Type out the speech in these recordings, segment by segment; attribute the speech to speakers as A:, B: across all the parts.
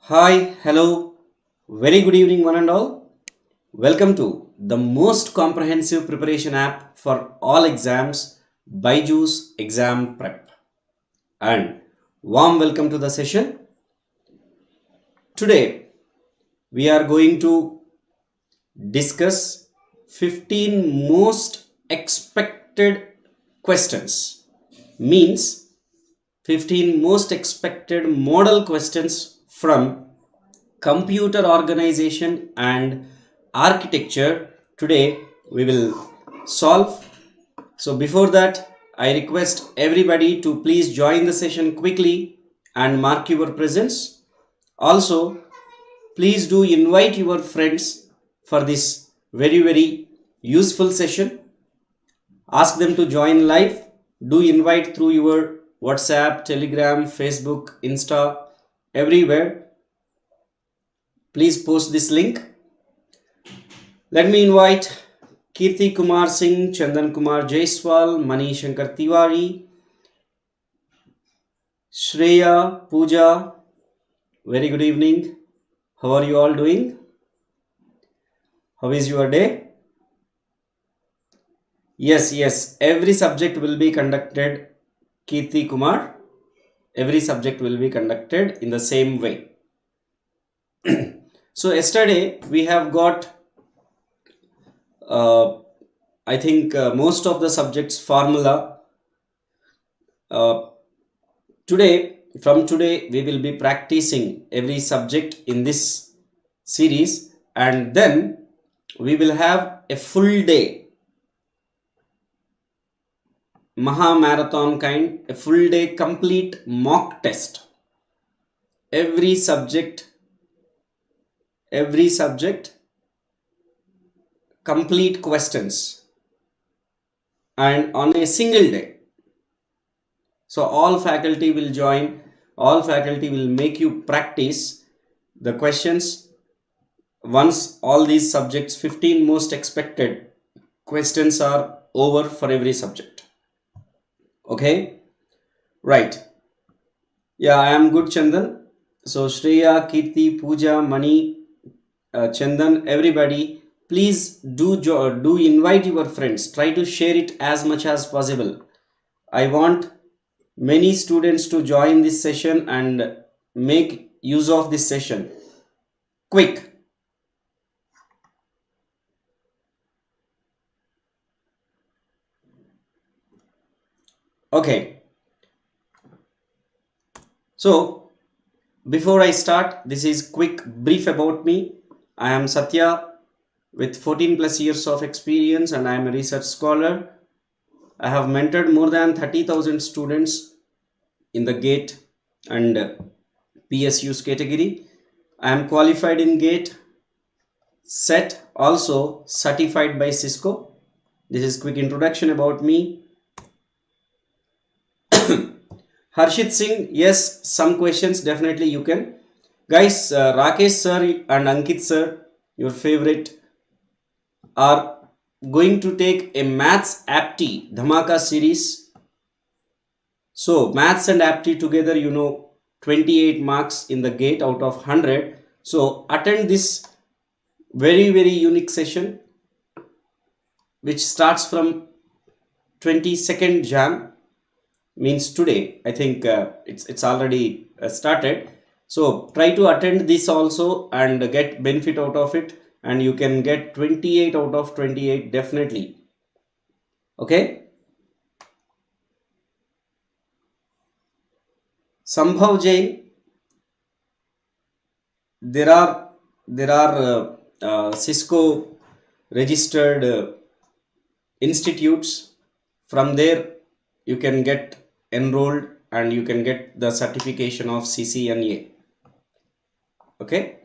A: Hi, hello, very good evening, one and all. Welcome to the most comprehensive preparation app for all exams, BYJU'S Exam Prep. And warm welcome to the session. Today, we are going to discuss 15 most expected questions. Means 15 most expected model questions from computer organization and architecture. Today we will solve. So before that, I request everybody to please join the session quickly and mark your presence. Also, please do invite your friends for this very useful session. Ask them to join live. Do invite through your WhatsApp, Telegram, Facebook, Insta, everywhere. Please post this link. Let me invite Kirti Kumar Singh, Chandan Kumar Jaiswal, Mani Shankar Tiwari, Shreya, Pooja. Very good evening. How are you all doing? How is your day? Yes. Every subject will be conducted, Kirti Kumar. Every subject will be conducted in the same way. So yesterday we have got I think most of the subjects formula. From today we will be practicing every subject in this series, and then we will have a full day Maha marathon kind, a full day complete mock test. Every subject complete questions, and on a single day. So all faculty will join, all faculty will make you practice the questions. Once all these subjects, 15 most expected questions are over for every subject. Okay, right. Yeah, I am good, Chandan. So Shreya, Kirti, Pooja, Mani, Chandan, everybody, please do invite your friends. Try to share it as much as possible. I want many students to join this session and make use of this session. Quick. Okay. So before I start, this is quick brief about me. I am Satya with 14 plus years of experience, and I am a research scholar. I have mentored more than 30,000 students in the GATE and PSU's category. I am qualified in GATE, SET, also certified by Cisco. This is quick introduction about me. Harshit Singh, yes, some questions definitely you can. Guys, Rakesh sir and Ankit sir, your favorite, are going to take a maths apti dhamaka series. So maths and apti together, 28 marks in the GATE out of 100. So attend this very unique session which starts from 22nd Jan, means today. I think it's already started. So try to attend this also and get benefit out of it, and you can get 28 out of 28 definitely. Okay. Sambhav Jain, there are Cisco registered institutes. From there you can get enrolled and you can get the certification of CCNA. Okay,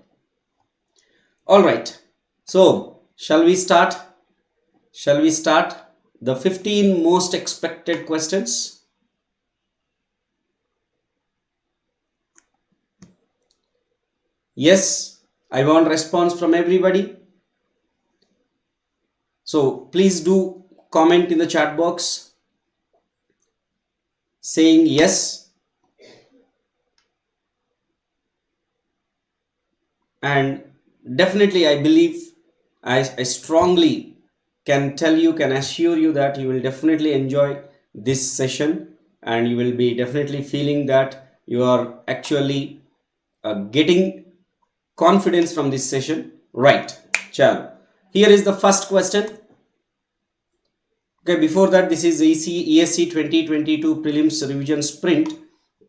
A: all right. So shall we start the 15 most expected questions? Yes, I want response from everybody. So please do comment in the chat box saying yes. And definitely I believe, I strongly can tell you, can assure you that you will definitely enjoy this session, and you will be definitely feeling that you are actually getting confidence from this session. Right, chalo. Here is the first question. Okay, before that, this is ESC 2022 prelims revision sprint.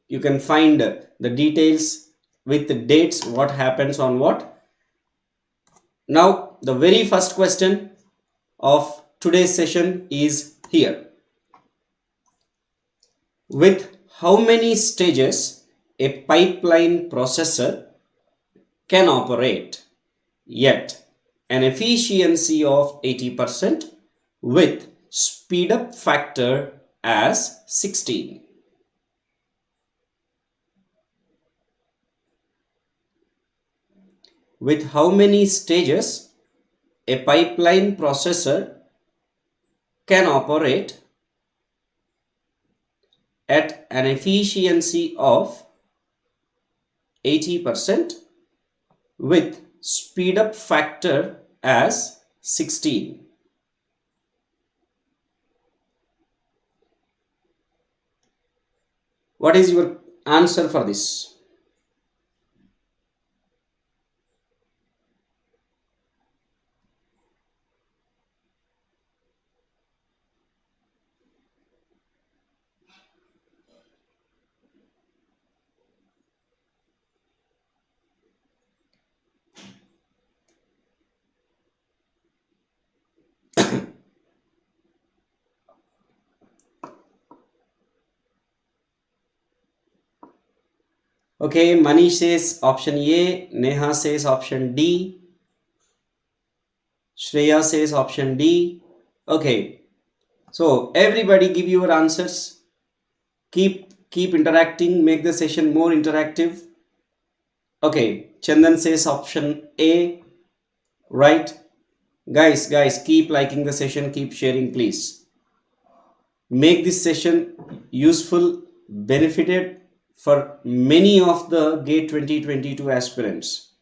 A: You can find the details with the dates, what happens on what. Now, the very first question of today's session is here. With how many stages a pipeline processor can operate yet an efficiency of 80% with speed up factor as 16? With how many stages a pipeline processor can operate at an efficiency of 80% with speed up factor as 16? What is your answer for this? Okay, Manish says option A, Neha says option D, Shreya says option D. Okay, so everybody give your answers. Keep interacting, make the session more interactive. Okay, Chandan says option A, right? Guys, keep liking the session, keep sharing, please. Make this session useful, benefited for many of the GATE 2022 aspirants,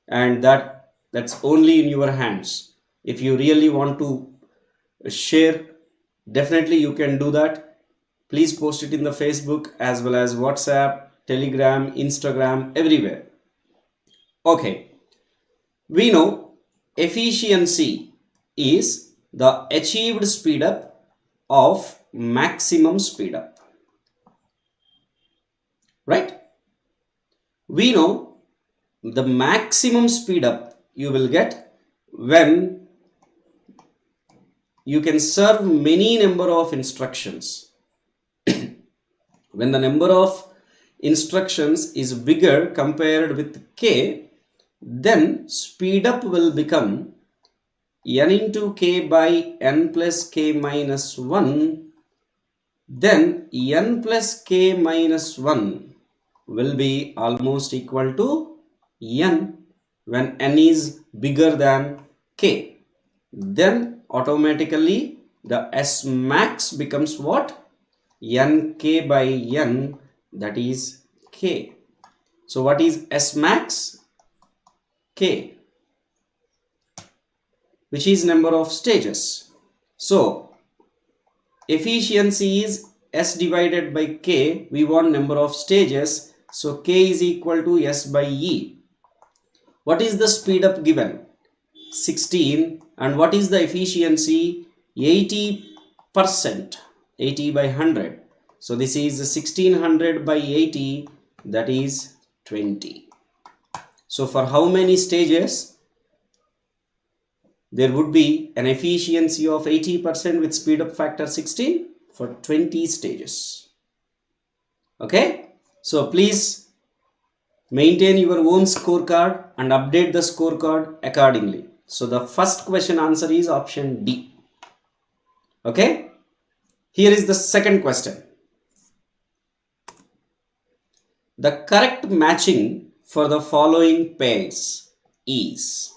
A: and that's only in your hands. If you really want to share, definitely you can do that. Please post it in the Facebook as well as WhatsApp, Telegram, Instagram, everywhere. Okay, we know efficiency is the achieved speed up of maximum speed up, right? We know the maximum speed up you will get when you can serve many number of instructions. When the number of instructions is bigger compared with k, then speed up will become n into k by n plus k minus 1. Then n plus k minus 1 will be almost equal to n when n is bigger than k. Then automatically the S max becomes what? Nk by n, that is k. So what is S max? K, which is number of stages. So efficiency is S divided by k. We want number of stages. So k is equal to S by E. What is the speed up given? 16. And what is the efficiency? 80%. 80 by 100. So this is 1600 by 80, that is 20. So for how many stages there would be an efficiency of 80% with speed up factor 16? For 20 stages. Okay, so please maintain your own scorecard and update the scorecard accordingly. So the first question answer is option D. Okay, here is the second question. The correct matching for the following pairs is: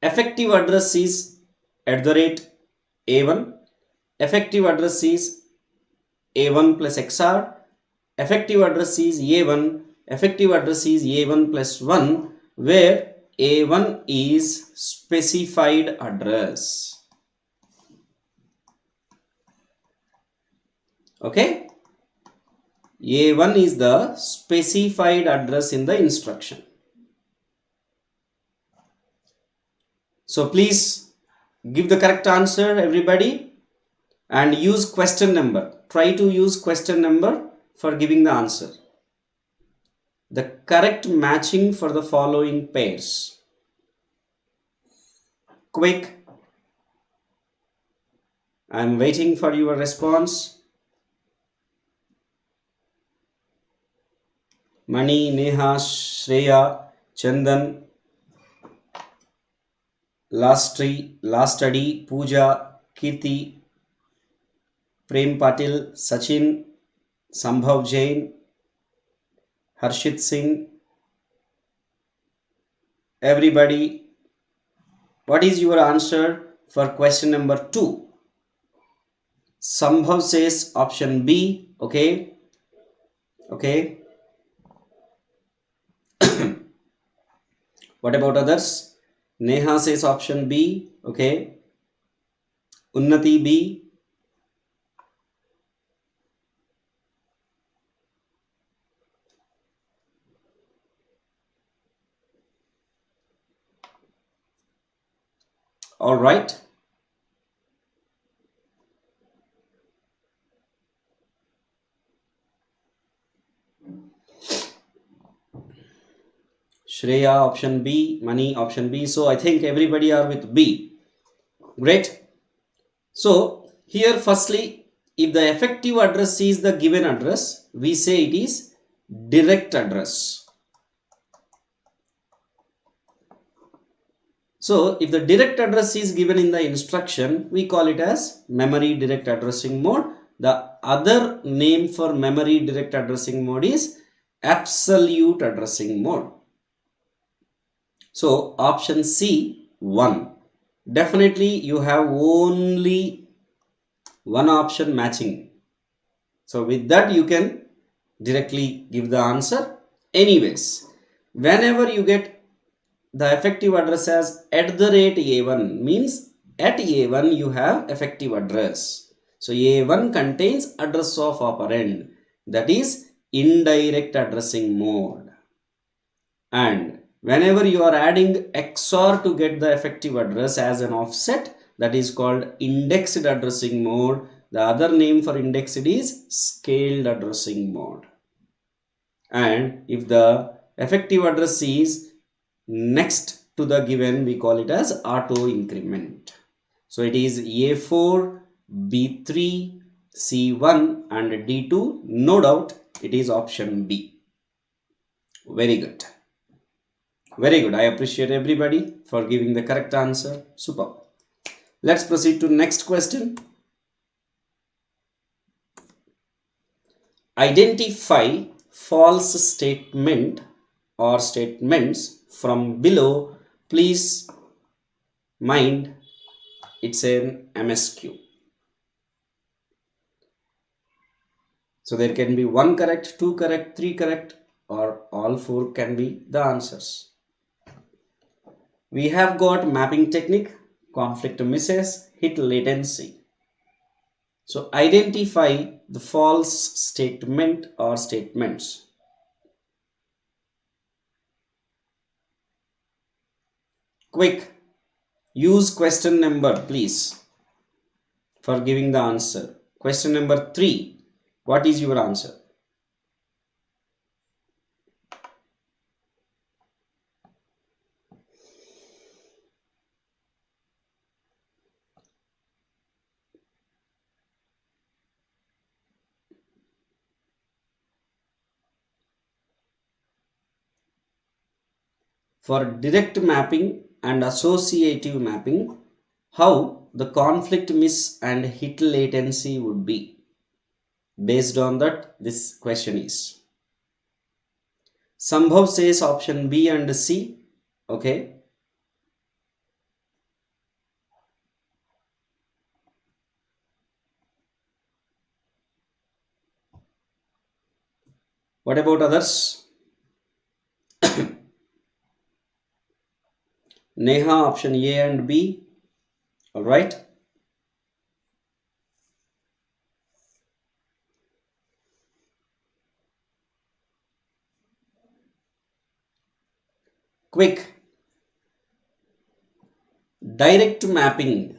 A: effective address is @A1, effective address is A1 plus XR, effective address is A1 effective address is A1 plus 1, where A1 is specified address. Okay? A1 is the specified address in the instruction. So please give the correct answer, everybody, and use question number. Try to use question number for giving the answer. The correct matching for the following pairs. Quick. I am waiting for your response. Mani, Neha, Shreya, Chandan, Last Study, Pooja, Kirti, Prem Patil, Sachin, Sambhav Jain, Harshit Singh. Everybody, what is your answer for question number 2? Sambhav says option B. Okay. Okay. What about others? Neha says option B. Okay. Unnati B. All right. Shreya option B, Mani option B. So I think everybody are with B. Great. So here firstly, if the effective address is the given address, we say it is direct address. So if the direct address is given in the instruction, we call it as memory direct addressing mode. The other name for memory direct addressing mode is absolute addressing mode. So option C, 1. Definitely you have only one option matching. So with that you can directly give the answer. Anyways, whenever you get the effective address as @A1 means at A1 you have effective address. So A1 contains address of operand, that is indirect addressing mode. And whenever you are adding XOR to get the effective address as an offset, that is called indexed addressing mode. The other name for indexed is scaled addressing mode. And if the effective address is next to the given, we call it as auto increment. So it is A4, B3, C1 and D2. No doubt it is option B. Very good. Very good. I appreciate everybody for giving the correct answer. Super. Let's proceed to next question. Identify false statement or statements from below. Please mind it's an MSQ. So there can be 1 correct, 2 correct, 3 correct, or all 4 can be the answers. We have got mapping technique, conflict misses, hit latency. So identify the false statement or statements. Quick, use question number please for giving the answer. Question number 3, what is your answer? For direct mapping and associative mapping, how the conflict miss and hit latency would be. Based on that, this question is. Sambhav says option B and C. Okay. What about others? Neha, option A and B. All right. Quick. Direct mapping.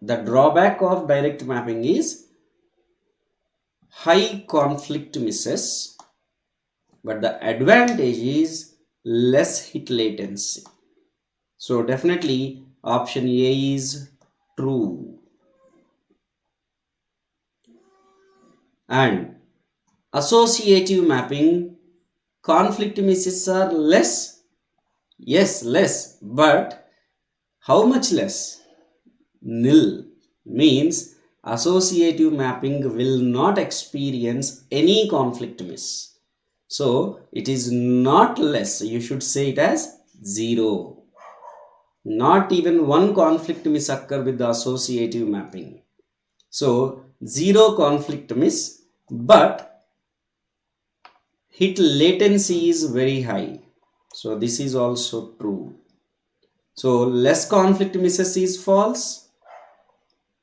A: The drawback of direct mapping is high conflict misses, but the advantage is less hit latency. So definitely option A is true. And associative mapping, conflict misses are less. Yes, less, but how much less? Nil. Means associative mapping will not experience any conflict miss. So it is not less. You should say it as 0. Not even one conflict miss occur with the associative mapping. So 0 conflict miss, but hit latency is very high. So this is also true. So less conflict misses is false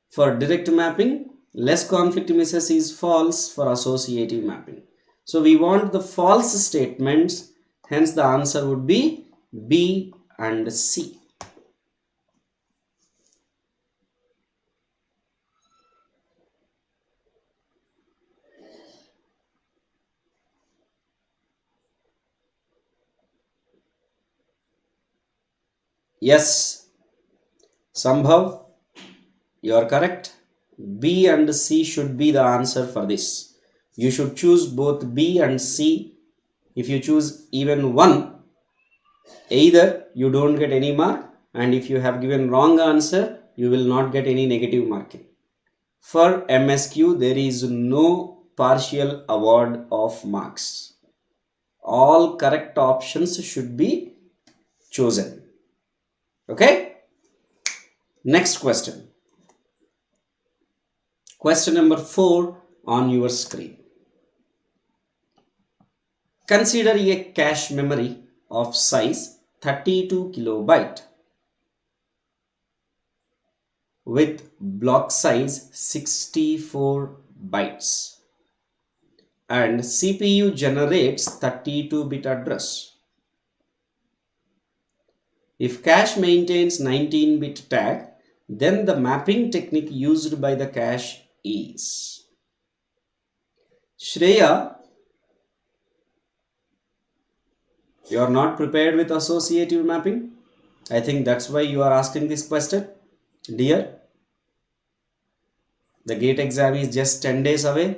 A: for direct mapping. Less conflict misses is false for associative mapping. So we want the false statements. Hence the answer would be B and C. Yes, Sambhav, you are correct. B and C should be the answer for this. You should choose both B and C. If you choose even one, either you don't get any mark, and if you have given wrong answer, you will not get any negative marking. For MSQ, there is no partial award of marks. All correct options should be chosen. Okay? Next question. Question number 4 on your screen. Consider a cache memory of size 32 kilobyte with block size 64 bytes and CPU generates 32-bit address. If cache maintains 19-bit tag, then the mapping technique used by the cache is. Shreya, you are not prepared with associative mapping? I think that's why you are asking this question. Dear, the GATE exam is just 10 days away.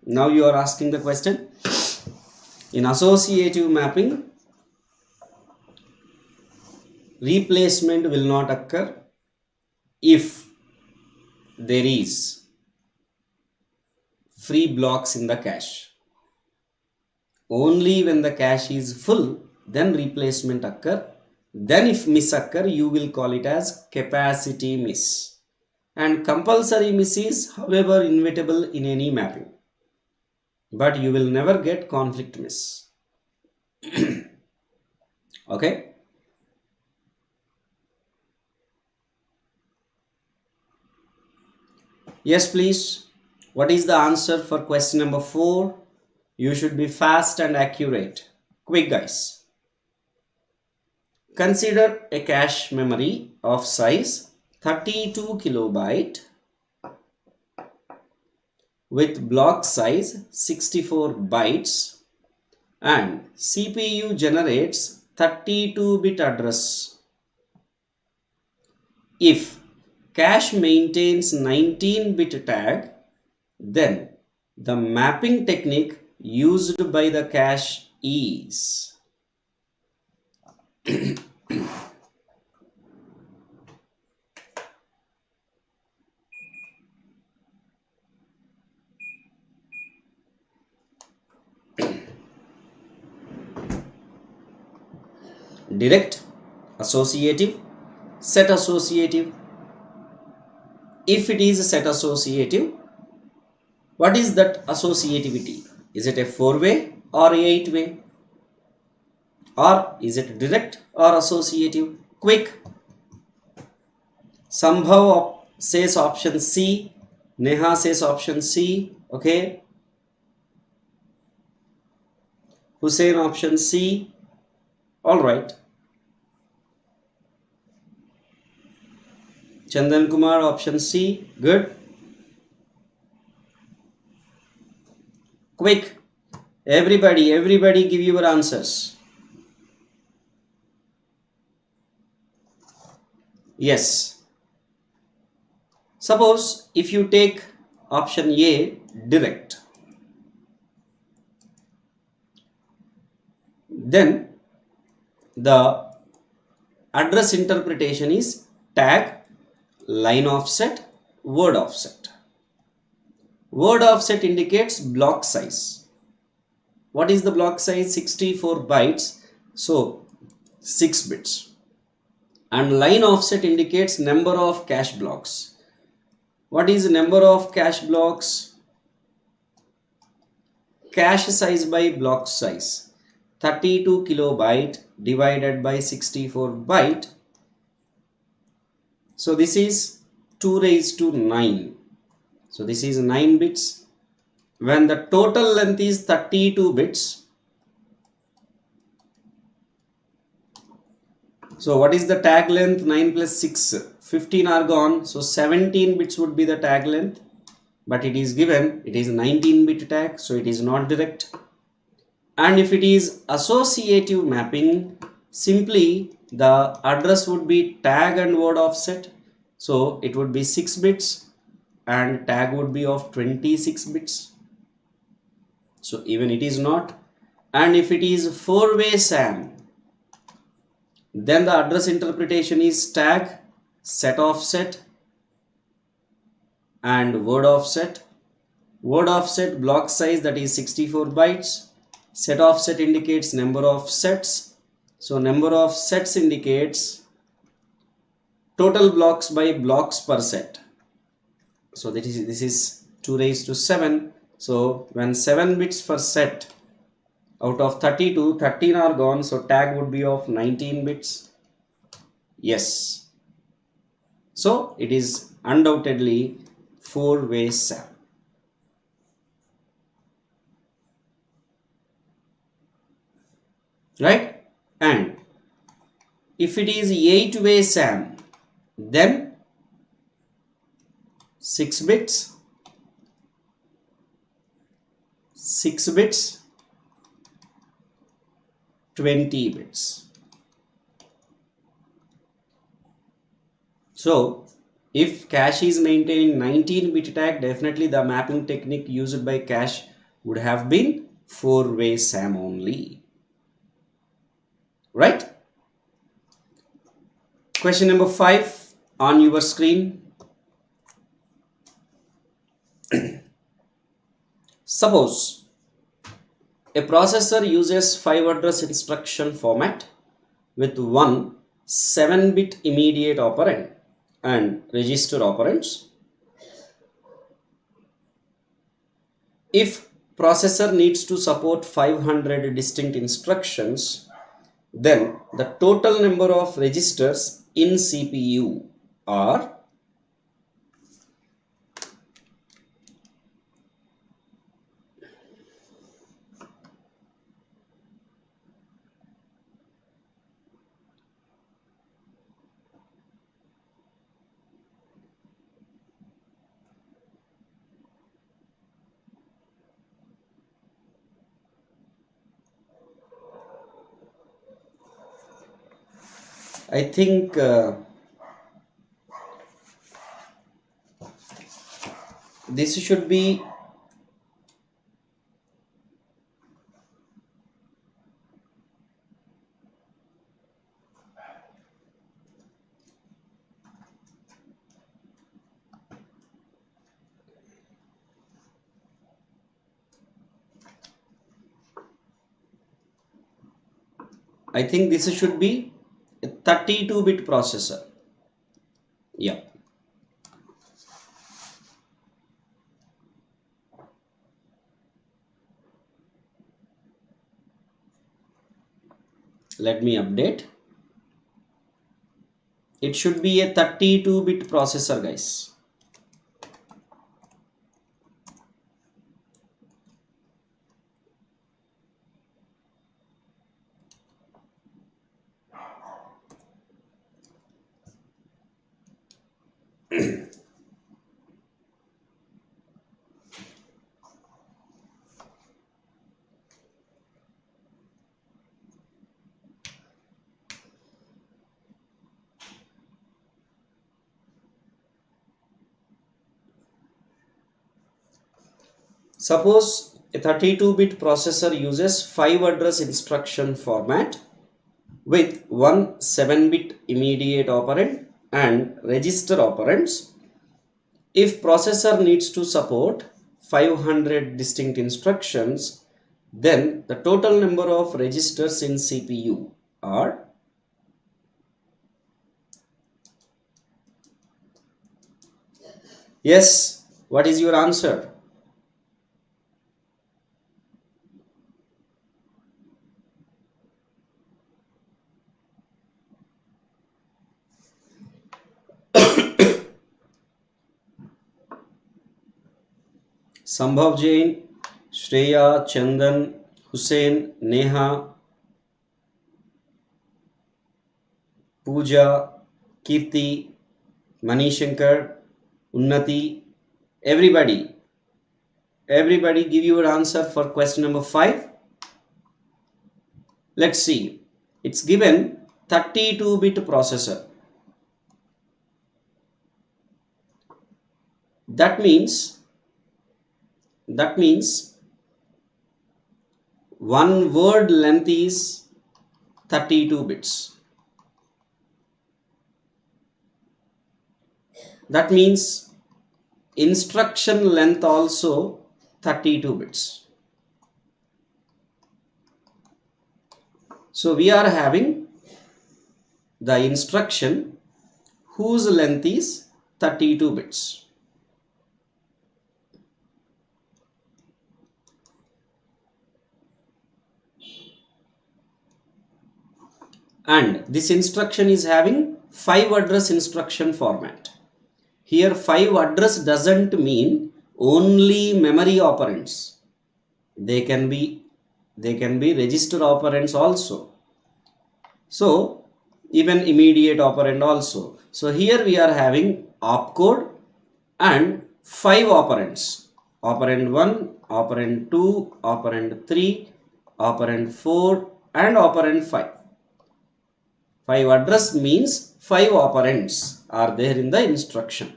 A: Now you are asking the question. In associative mapping, replacement will not occur if there is free blocks in the cache. Only when the cache is full, then replacement occur. Then if miss occur, you will call it as capacity miss. And compulsory miss is, however, inevitable in any mapping. But you will never get conflict miss. Okay? Yes, please. What is the answer for question number 4? You should be fast and accurate. Quick, guys. Consider a cache memory of size 32 kilobyte with block size 64 bytes and CPU generates 32-bit address. If cache maintains 19-bit tag, then the mapping technique used by the cache is. Direct, associative, set associative. If it is a set associative, what is that associativity? Is it a 4-way or 8-way? or is it direct or associative? Quick. Sambhav says option C. Neha says option C. Okay. Hussein option C. All right. Chandan Kumar option C. Good. Quick. Everybody give your answers. Yes. Suppose if you take option A, direct, then the address interpretation is tag, line offset, word offset. Word offset indicates block size. What is the block size? 64 bytes. So 6 bits. And line offset indicates number of cache blocks. What is number of cache blocks? Cache size by block size. 32 kilobyte divided by 64 byte. So this is 2 raised to 9. So this is 9 bits. When the total length is 32 bits. So what is the tag length? 9 plus 6. 15 are gone. So 17 bits would be the tag length. But it is given. It is 19 bit tag. So it is not direct. And if it is associative mapping, simply the address would be tag and word offset. So it would be 6 bits and tag would be of 26 bits. So even it is not. And if it is 4-way SAM, then the address interpretation is tag, set offset and word offset. Word offset block size, that is 64 bytes. Set offset indicates number of sets. So number of sets indicates total blocks by blocks per set. So this is 2 raised to 7. So when 7 bits per set out of 32, 13 are gone. So tag would be of 19 bits. Yes. So it is undoubtedly 4-way SAM. Right? And if it is 8-way SAM, then 6 bits, 6 bits, 20 bits. So if cache is maintaining 19 bit tag, definitely the mapping technique used by cache would have been 4-way SAM only. Right? Question number 5 on your screen. Suppose a processor uses 5 address instruction format with one 7-bit immediate operand and register operands. If processor needs to support 500 distinct instructions, then the total number of registers in CPU are I think this should be a 32-bit processor. Yeah. Let me update. It should be a 32-bit processor, guys. Suppose a 32-bit processor uses 5 address instruction format with one 7-bit immediate operand and register operands. If processor needs to support 500 distinct instructions, then the total number of registers in CPU are yes. What is your answer? Sambhav Jain, Shreya, Chandan, Hussein, Neha, Pooja, Kirti, Manishankar, Unnati, everybody give your answer for question number 5. Let's see. It's given 32-bit processor. That means one word length is 32 bits. That means instruction length also 32 bits. So we are having the instruction whose length is 32 bits. And this instruction is having 5 address instruction format. Here 5 address doesn't mean only memory operands. They can be register operands also. So even immediate operand also. So here we are having opcode and 5 operands. Operand 1, operand 2, operand 3, operand 4 and operand 5. 5 address means 5 operands are there in the instruction.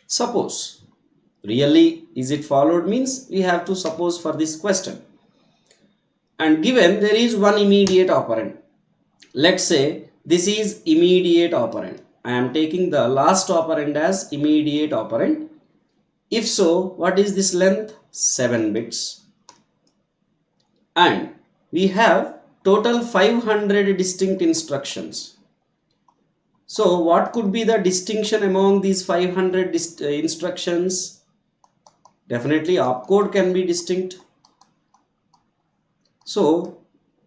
A: Suppose, really is it followed means we have to suppose for this question. And given there is one immediate operand. Let's say this is immediate operand. I am taking the last operand as immediate operand. If so, what is this length? 7 bits. And we have total 500 distinct instructions. So what could be the distinction among these 500 instructions? Definitely opcode can be distinct. So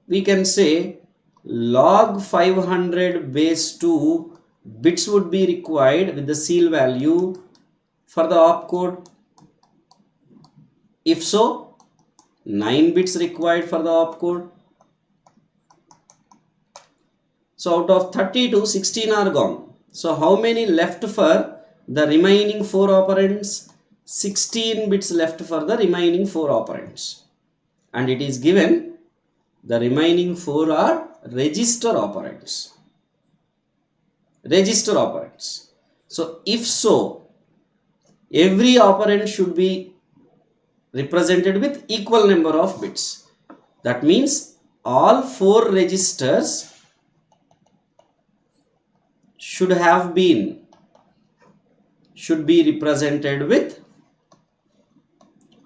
A: we can say log 500 base 2 bits would be required with the seal value for the opcode. If so, 9 bits required for the opcode. So out of 32, 16 are gone. So how many left for the remaining 4 operands? 16 bits left for the remaining 4 operands. And it is given the remaining 4 are register operands. Register operands. So if so, every operand should be represented with equal number of bits. That means all 4 registers should be represented with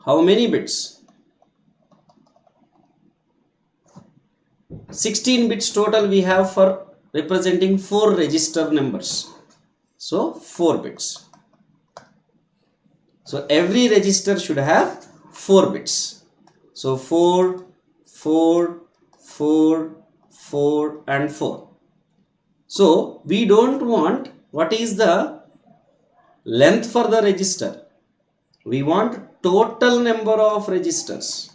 A: how many bits? 16 bits total we have for representing 4 register numbers. So 4 bits. So every register should have 4 bits. So 4, 4, 4, 4 and 4. So we don't want what is the length for the register. We want total number of registers.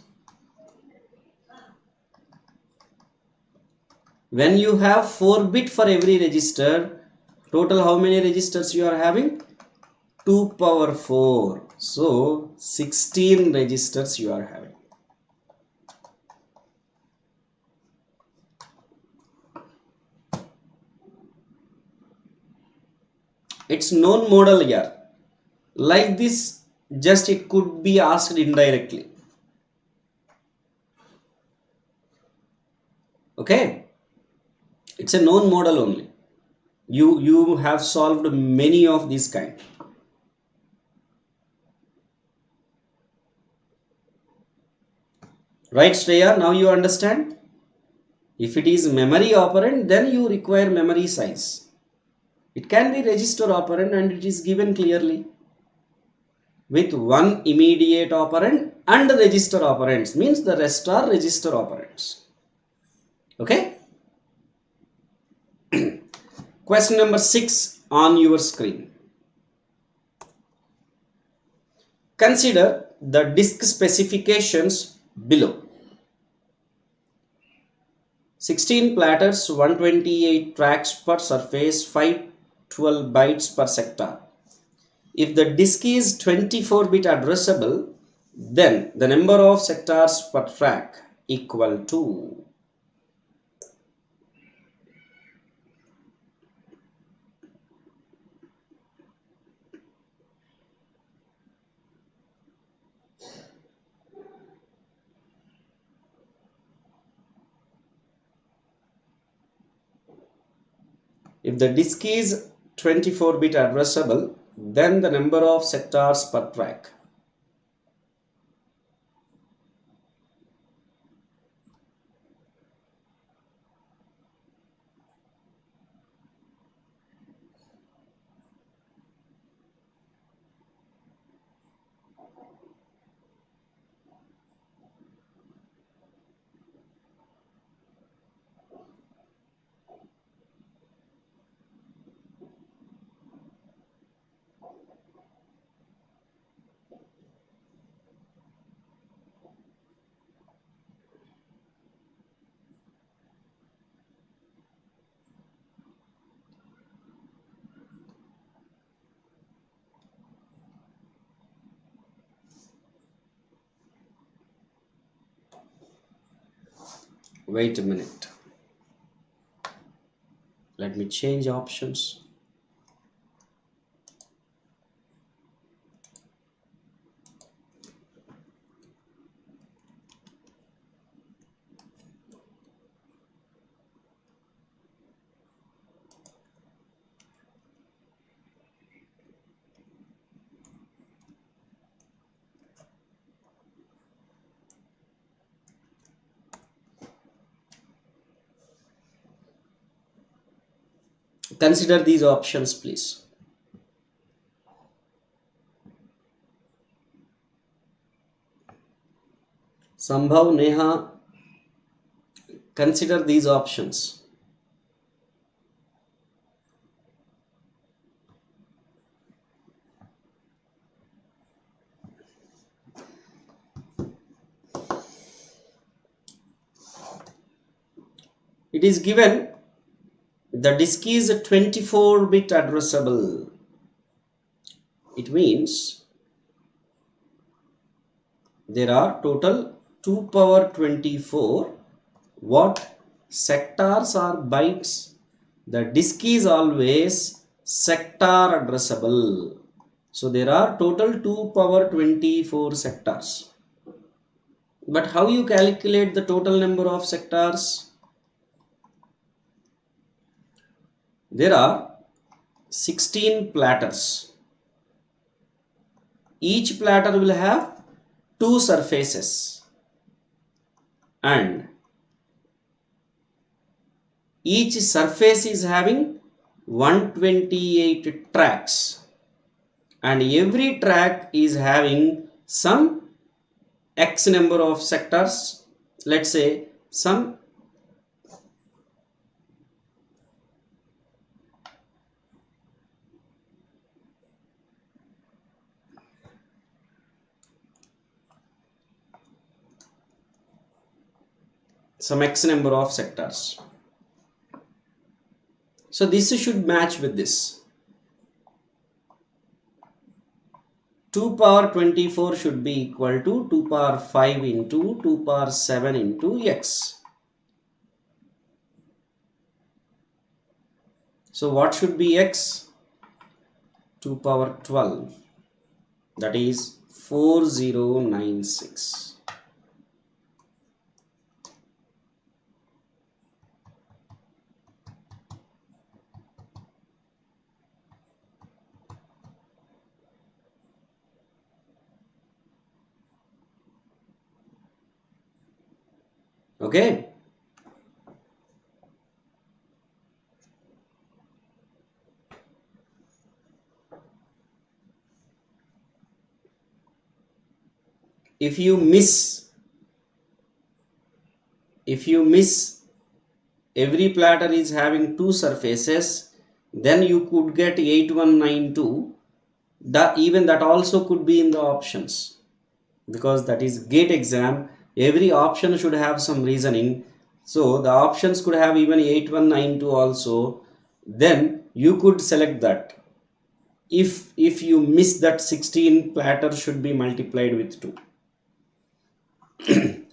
A: When you have 4 bit for every register, total how many registers you are having? 2 power 4. So 16 registers you are having. It's known model here. Like this, just it could be asked indirectly. Okay, it's a known model only. You have solved many of these kind. Right, Shreya? Now you understand? If it is memory operand, then you require memory size. It can be register operand and it is given clearly with one immediate operand and register operands, means the rest are register operands. Okay. Question number 6 on your screen. Consider the disk specifications below. 16 platters, 128 tracks per surface, 512 bytes per sector. If the disk is 24-bit addressable, then the number of sectors per track equal to. If the disk is 24-bit addressable, then the number of sectors per track. Wait a minute. Let me change options. Consider these options, please. Sambhav, Neha, consider these options. It is given the disk is 24-bit addressable. It means there are total 2 power 24 what sectors or bytes. The disk is always sector addressable. So there are total 2 power 24 sectors. But how you calculate the total number of sectors? There are 16 platters. Each platter will have 2 surfaces and each surface is having 128 tracks and every track is having some X number of sectors, let's say some some x number of sectors. So this should match with this. 2 power 24 should be equal to 2 power 5 into 2 power 7 into x. So what should be x? 2 power 12, that is 4096. Okay. If you miss every platter is having two surfaces, then you could get 8192. Even that also could be in the options, because that is gate exam. Every option should have some reasoning, so the options could have even 8192 also. Then you could select that. If you miss that, 16 platter should be multiplied with 2.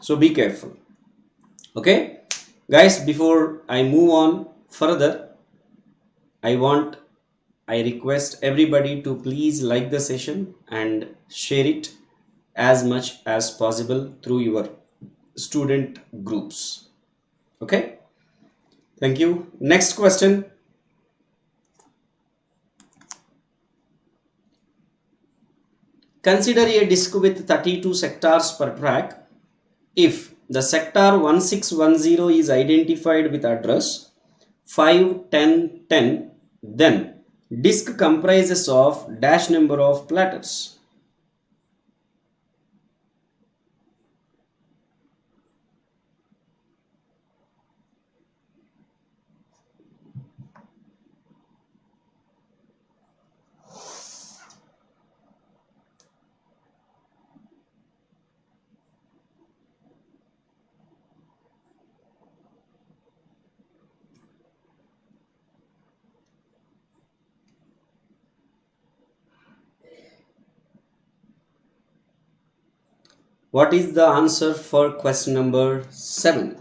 A: So be careful. Okay guys, before I move on further, I request everybody to please like the session and share it as much as possible through your student groups. Okay, thank you. Next question. Consider a disk with 32 sectors per track. If the sector 1610 is identified with address 5, 10, 10, then disk comprises of dash number of platters. What is the answer for question number 7?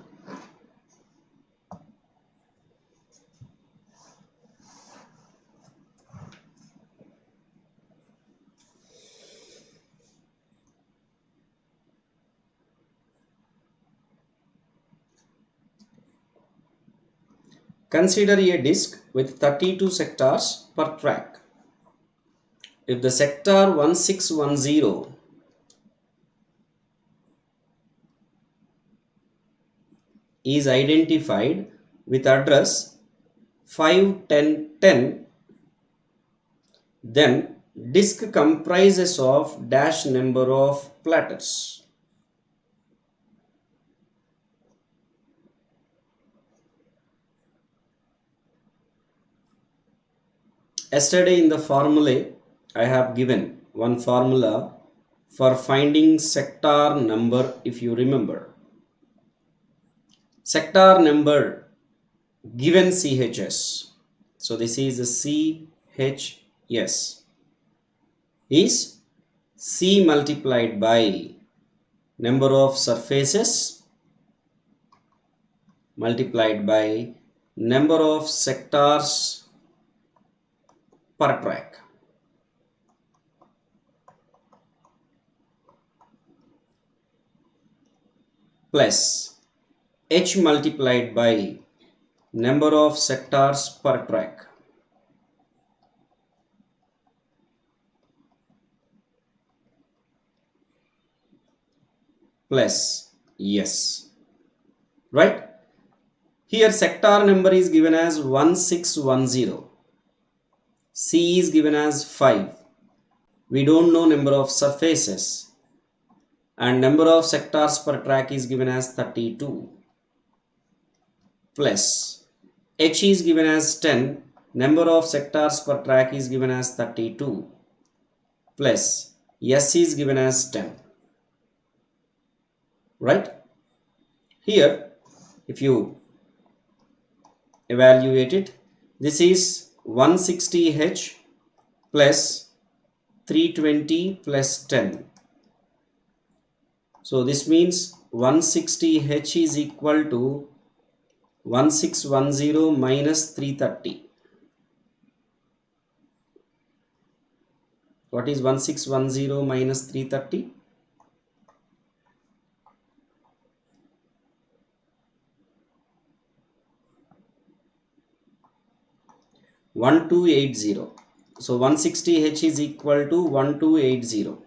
A: Consider a disk with 32 sectors per track. If the sector 1610 is identified with address 5, 10, 10, then disk comprises of dash number of platters. Yesterday in the formulae, I have given one formula for finding sector number, if you remember. Sector number given CHS. So this is the CHS is C multiplied by number of surfaces multiplied by number of sectors per track. Plus H multiplied by number of sectors per track. Plus yes, right? Here sector number is given as 1610. C is given as 5. We don't know number of surfaces. And number of sectors per track is given as 32. Plus H is given as 10. Number of sectors per track is given as 32. Plus S is given as 10. Right? Here If you evaluate it, this is 160H plus 320 plus 10. So this means 160H is equal to 1610 minus 330. What is 1610 minus 330? 1280. So 160H is equal to 1280.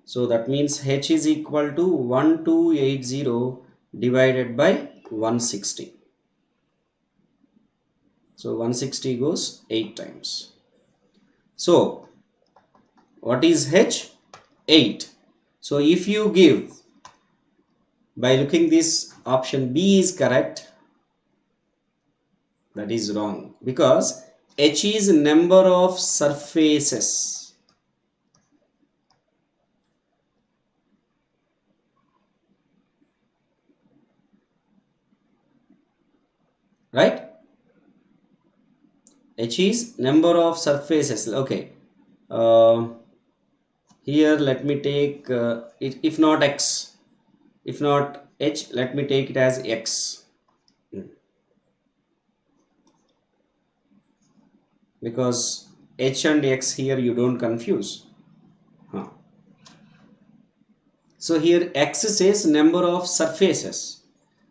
A: So that means H is equal to 1280 divided by 160. So 160 goes 8 times. So what is H? 8. So if you give, by looking this, option B is correct. That is wrong, because H is number of surfaces. Right? H is number of surfaces. Okay. Here let me take it, if not X, if not H, let me take it as X. Because H and X here you don't confuse. So here X says number of surfaces.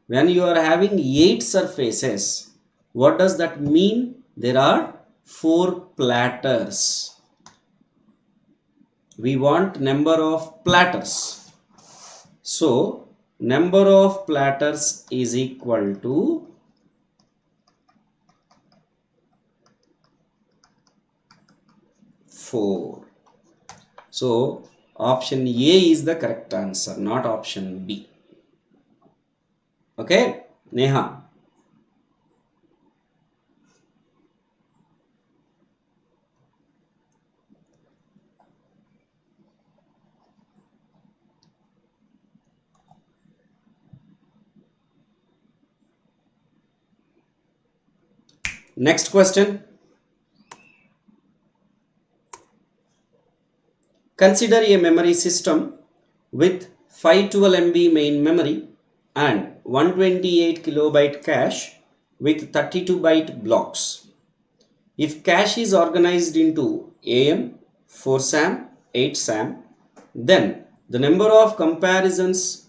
A: When you are having 8 surfaces, what does that mean? There are 4 platters. We want number of platters. So number of platters is equal to 4. So option A is the correct answer, not option B. Okay, Neha. Next question. Consider a memory system with 512 MB main memory and 128 kilobyte cache with 32 byte blocks. If cache is organized into AM, 4SAM, 8SAM, then the number of comparisons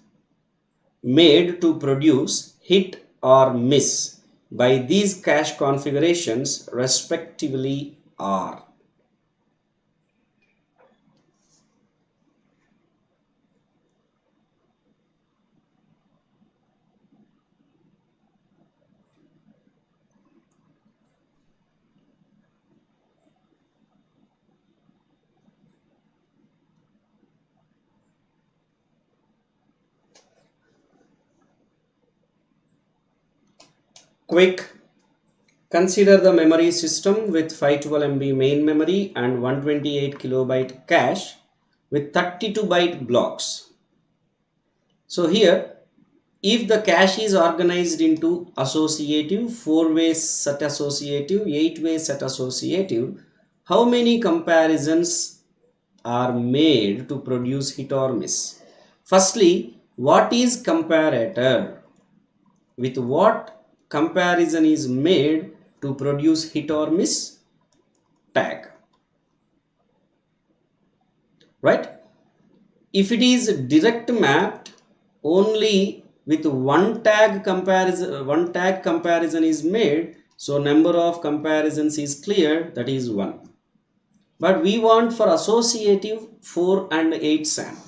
A: made to produce hit or miss by these cache configurations respectively are. Quick. Consider the memory system with 512 MB main memory and 128 kilobyte cache with 32 byte blocks. So here, if the cache is organized into associative, 4-way set associative, 8-way set associative, how many comparisons are made to produce hit or miss? Firstly, what is comparator? With what comparison is made to produce hit or miss? Tag. Right? If it is direct mapped, only with one tag comparison is made, so number of comparisons is clear, that is 1. But we want for associative 4 and 8 SAM.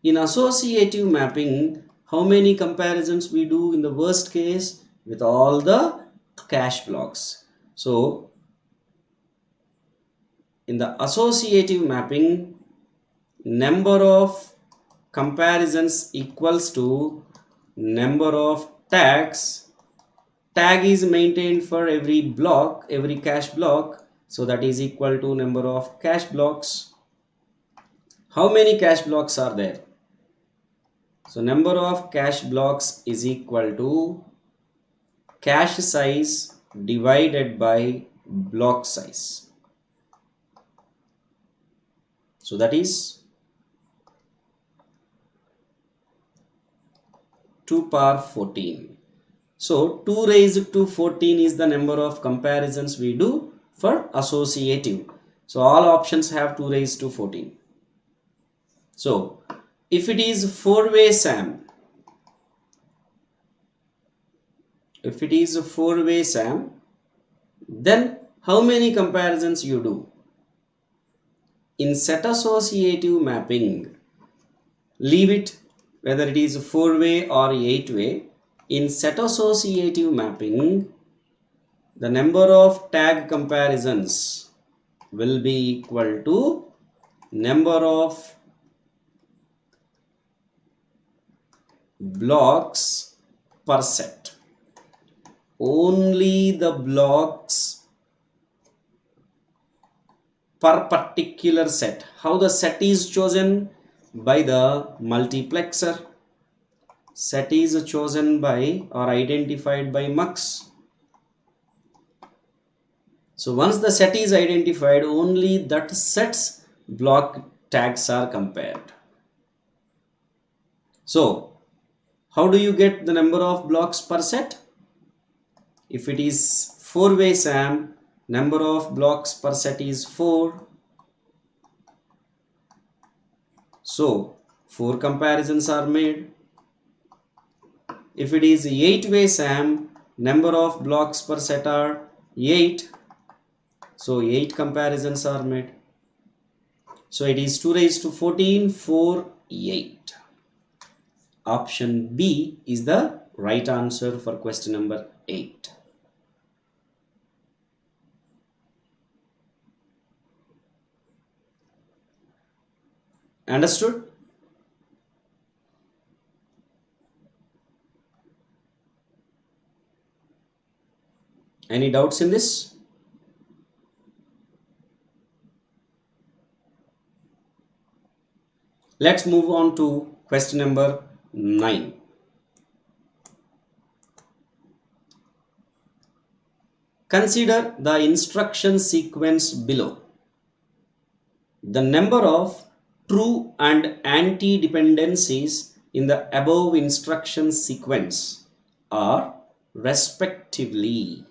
A: In associative mapping, how many comparisons we do in the worst case? With all the cache blocks. So in the associative mapping, number of comparisons equals to number of tags. Tag is maintained for every block, every cache block, so that is equal to number of cache blocks. How many cache blocks are there? So number of cache blocks is equal to cache size divided by block size. So that is 2 power 14. So 2 raised to 14 is the number of comparisons we do for associative. So all options have 2 raised to 14. So if it is 4-way SAM, then how many comparisons you do? In set associative mapping, leave it whether it is 4-way or 8-way. In set associative mapping, the number of tag comparisons will be equal to number of blocks per set. Only the blocks per particular set. How the set is chosen? By the multiplexer. Set is chosen by or identified by mux. So once the set is identified, only that set's block tags are compared. So how do you get the number of blocks per set? If it is 4-way SAM, number of blocks per set is 4. So 4 comparisons are made. If it is 8-way SAM, number of blocks per set are 8. So 8 comparisons are made. So it is 2 raised to 14, 4, 8. Option B is the right answer for question number 8. Understood? Any doubts in this? Let's move on to question number 9. Consider the instruction sequence below. The number of true and anti-dependencies in the above instruction sequence are respectively.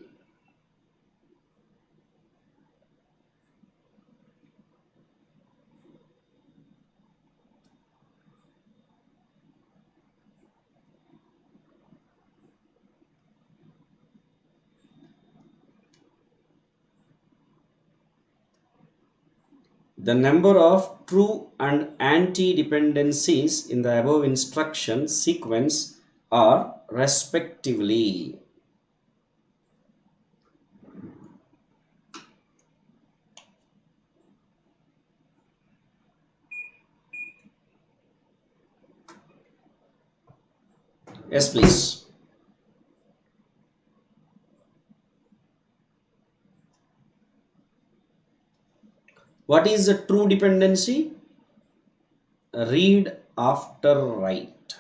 A: The number of true and anti-dependencies in the above instruction sequence are respectively. Yes, please. What is a true dependency? Read after write.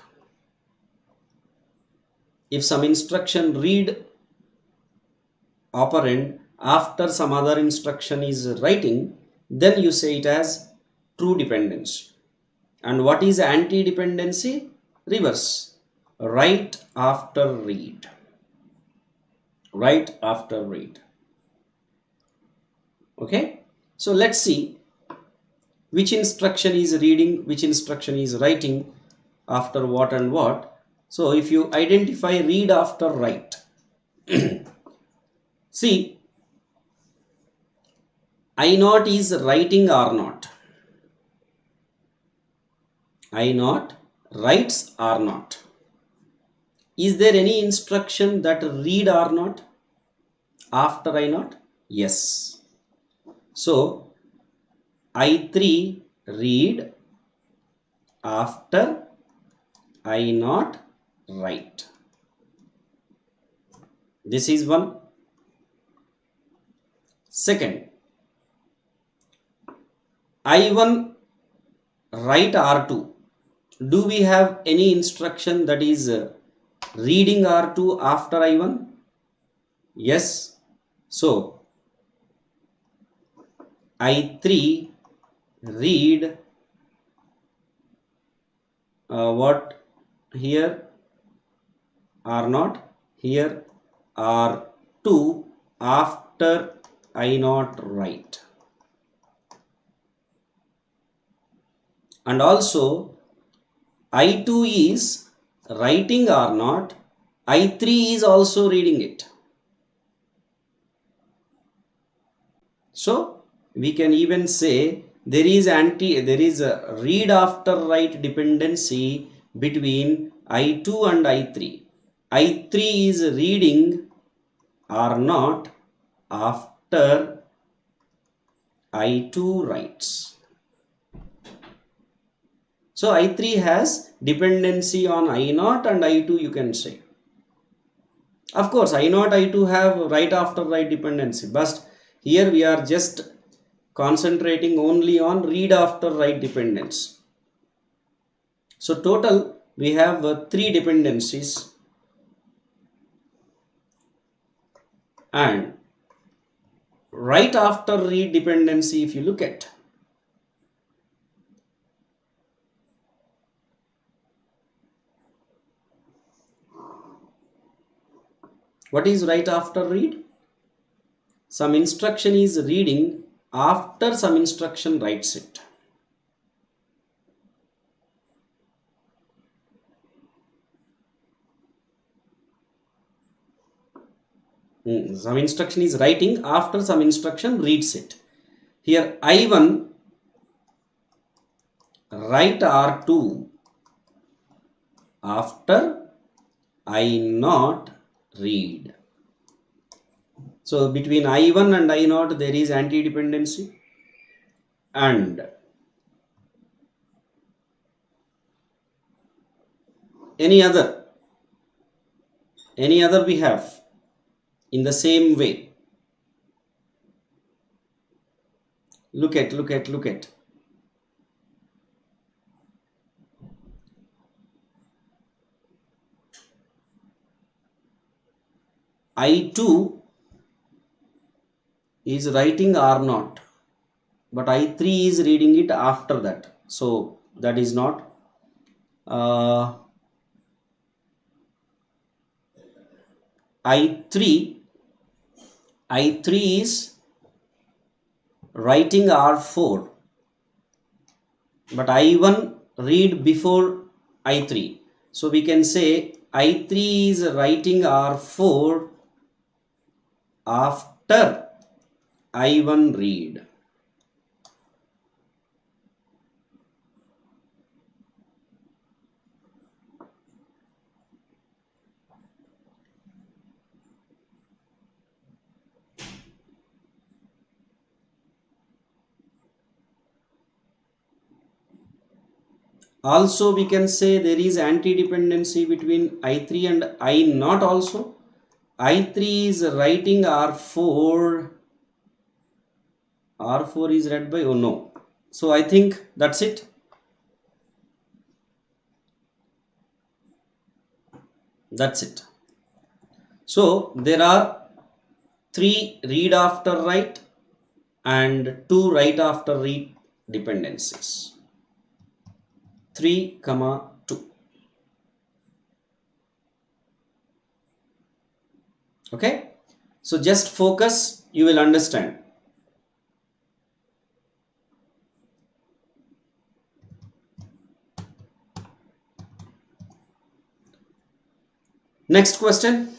A: If some instruction read operand after some other instruction is writing, then you say it as true dependency. And what is anti-dependency? Reverse. Write after read. Write after read. Okay. So let's see which instruction is reading, which instruction is writing after what and what. So if you identify read after write, see, I naught is writing R naught. I naught writes R naught. Is there any instruction that read R naught after I naught? Yes. So I3 read after I naught write. This is one. Second, I1 write R2. Do we have any instruction that is reading R2 after I1? Yes. So I3 read what here? R0, here R2 after I0 write. And also I2 is writing R0, I3 is also reading it. So we can even say there is a read after write dependency between I2 and I3. I3 is reading R0 after I2 writes. So I3 has dependency on I0 and I2, you can say. Of course, I0, I2 have write after write dependency, but here we are just concentrating only on read after write dependency. So total we have 3 dependencies, and write after read dependency, if you look at, what is write after read? Some instruction is reading after some instruction writes it. Some instruction is writing after some instruction reads it. Here I1 write R2 after I0 read. So between I1 and I0 there is anti-dependency, and any other we have in the same way. Look at I2 is writing R0, but I3 is reading it after that. So that is not I3 is writing R4, but I1 read before I3. So we can say I3 is writing R4 after I1 read. Also we can say there is anti-dependency between I3 and I0 also. I3 is writing R4 is read by, oh no. So I think that's it. That's it. So there are 3 read after write and 2 write after read dependencies. 3, 2. Okay. So just focus, you will understand. Next question.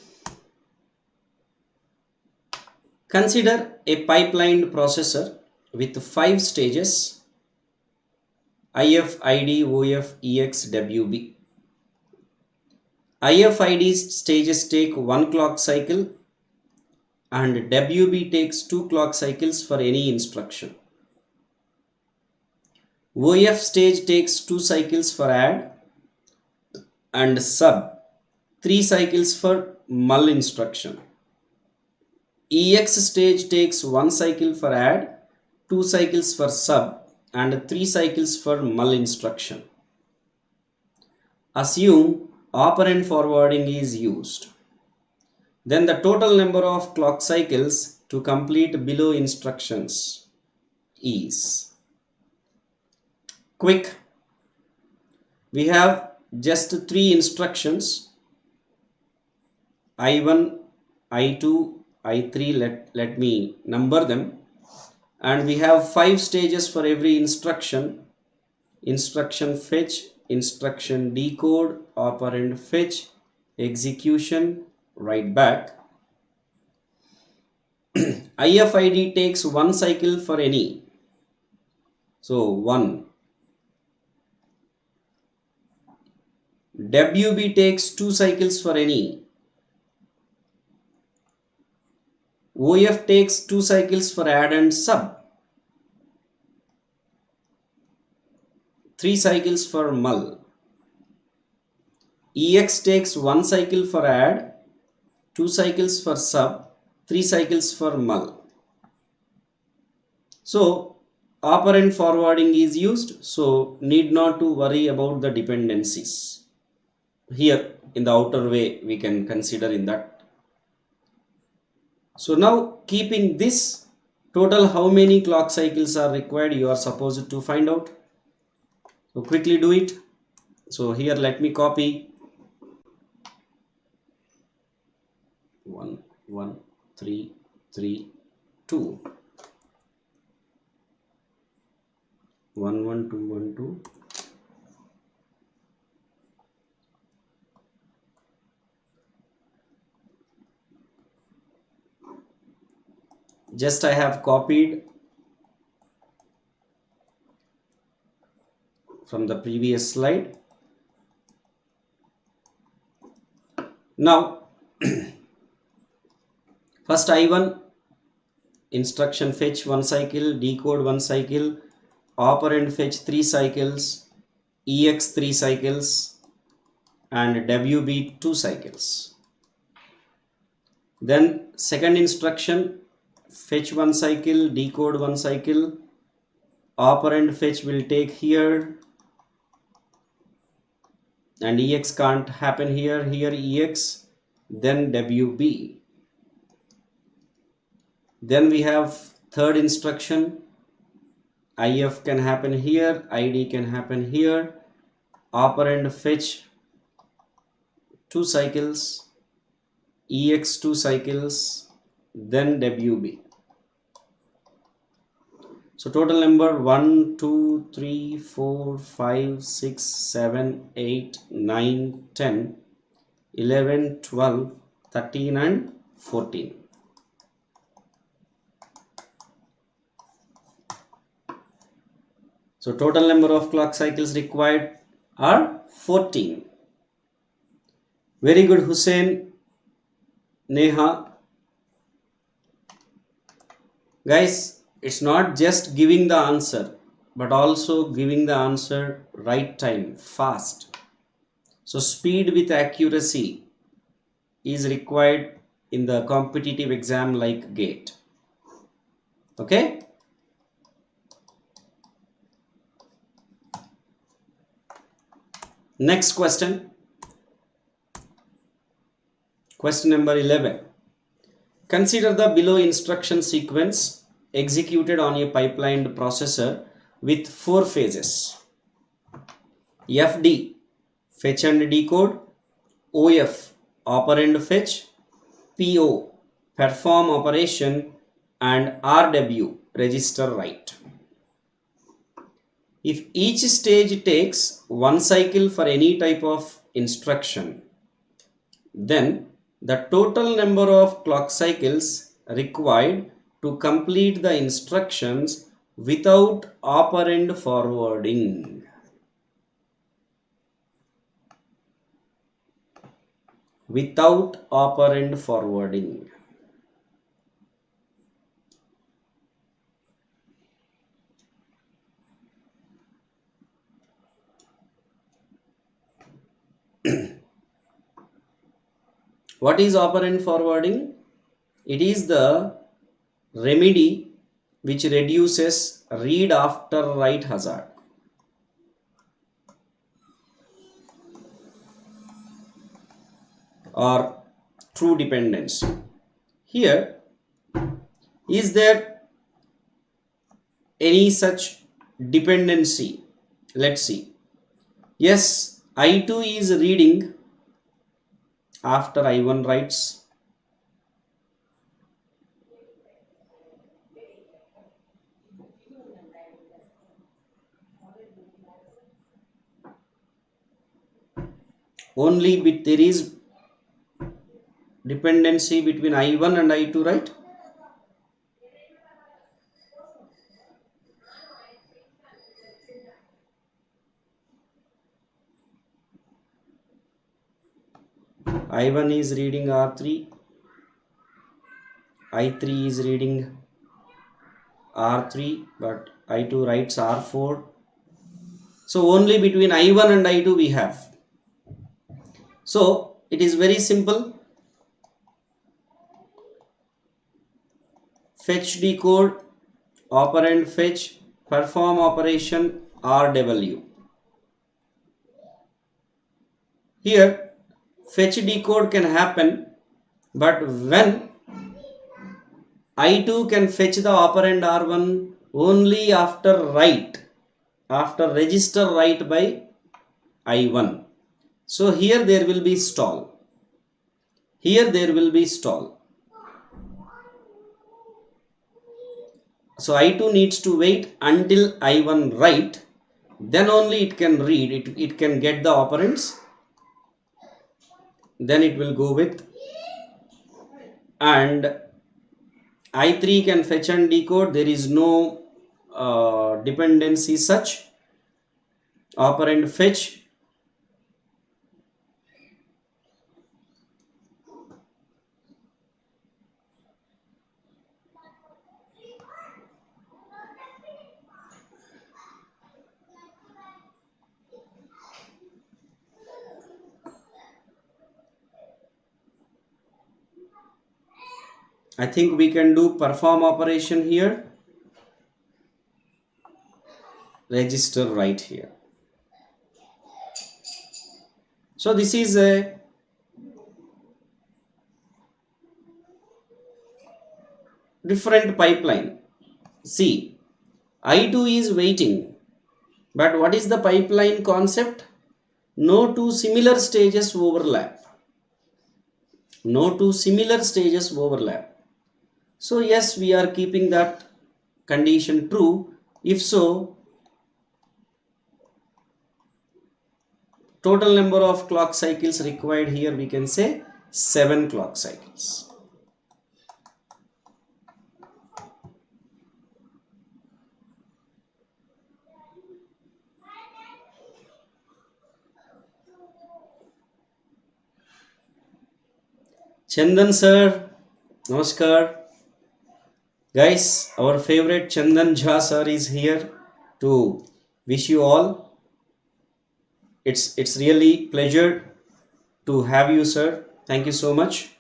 A: Consider a pipelined processor with 5 stages: IF, ID, OF, EX, WB. IF, ID stages take 1 clock cycle and WB takes 2 clock cycles for any instruction. OF stage takes 2 cycles for add and sub, 3 cycles for mull instruction. EX stage takes 1 cycle for add, 2 cycles for sub and 3 cycles for mull instruction. assume operand forwarding is used. Then the total number of clock cycles to complete below instructions is. Quick. We have just 3 instructions, I1, I2, I3, let me number them, and we have 5 stages for every instruction: instruction fetch, instruction decode, operand fetch, execution, write back. IFID takes 1 cycle for any, so 1. WB takes 2 cycles for any. OF takes 2 cycles for add and sub. 3 cycles for mul. EX takes 1 cycle for add, 2 cycles for sub, 3 cycles for mul. So operand forwarding is used, so need not to worry about the dependencies. Here in the outer way we can consider in that. So now, keeping this, total how many clock cycles are required you are supposed to find out. So quickly do it. So here let me copy 1 1 3 3 2 1 1 2 1 2. Just I have copied from the previous slide. Now first I1, instruction fetch 1 cycle, decode 1 cycle, operand fetch 3 cycles, EX 3 cycles, and WB 2 cycles. Then second instruction, fetch 1 cycle, decode 1 cycle, operand fetch will take here, and EX can't happen here, EX, then WB. Then we have third instruction, IF can happen here, ID can happen here, operand fetch 2 cycles, EX 2 cycles, then WB. So total number 1, 2, 3, 4, 5, 6, 7, 8, 9, 10, 11, 12, 13 and 14. So total number of clock cycles required are 14. Very good, Hussein, Neha. Guys, it's not just giving the answer, but also giving the answer right time, fast. So speed with accuracy is required in the competitive exam like GATE. Okay? Next question. Question number 11. Consider the below instruction sequence executed on a pipelined processor with 4 phases. FD, fetch and decode, OF, operand fetch, PO, perform operation, and RW, register write. If each stage takes 1 cycle for any type of instruction, then the total number of clock cycles required to complete the instructions without operand forwarding. Without operand forwarding. What is operand forwarding? It is the remedy which reduces read after write hazard. or true dependency. Here, is there any such dependency? Let's see. Yes, I2 is reading after I1 writes. Only there is dependency between I1 and I2, right? I1 is reading R3, I3 is reading R3, but I2 writes R4. So only between I1 and I2 we have. So it is very simple. Fetch, decode, operand fetch, perform operation RW. Here fetch decode can happen, but when I2 can fetch the operand R1 only after write, after register write by I1. So here there will be stall. Here there will be stall. So I2 needs to wait until I1 write, then only it can read, it can get the operands, then it will go with, and I3 can fetch and decode. There is no dependency such. Operand fetch, I think we can do perform operation here, register right here. So this is a different pipeline. See, I2 is waiting, but what is the pipeline concept? No two similar stages overlap. No two similar stages overlap. So yes, we are keeping that condition true. If so, total number of clock cycles required here, we can say 7 clock cycles. Chandan sir, namaskar. Guys, our favorite Chandan Jha sir is here to wish you all. It's really pleasure to have you, sir. Thank you so much.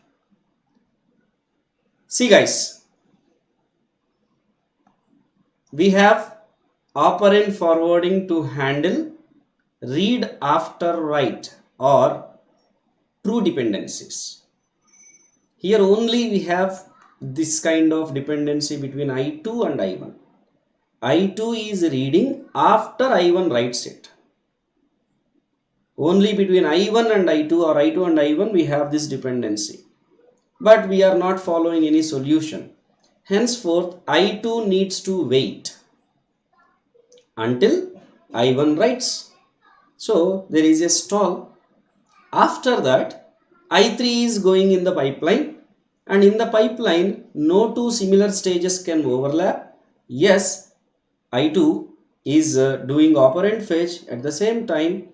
A: See guys, we have operand forwarding to handle read after write or true dependencies. Here only we have this kind of dependency between I2 and I1. I2 is reading after I1 writes it. Only between I1 and I2 or I2 and I1 we have this dependency. But we are not following any solution. Henceforth, I2 needs to wait until I1 writes. So there is a stall. After that, I3 is going in the pipeline, and in the pipeline no two similar stages can overlap. Yes, I2 is doing operand fetch. At the same time,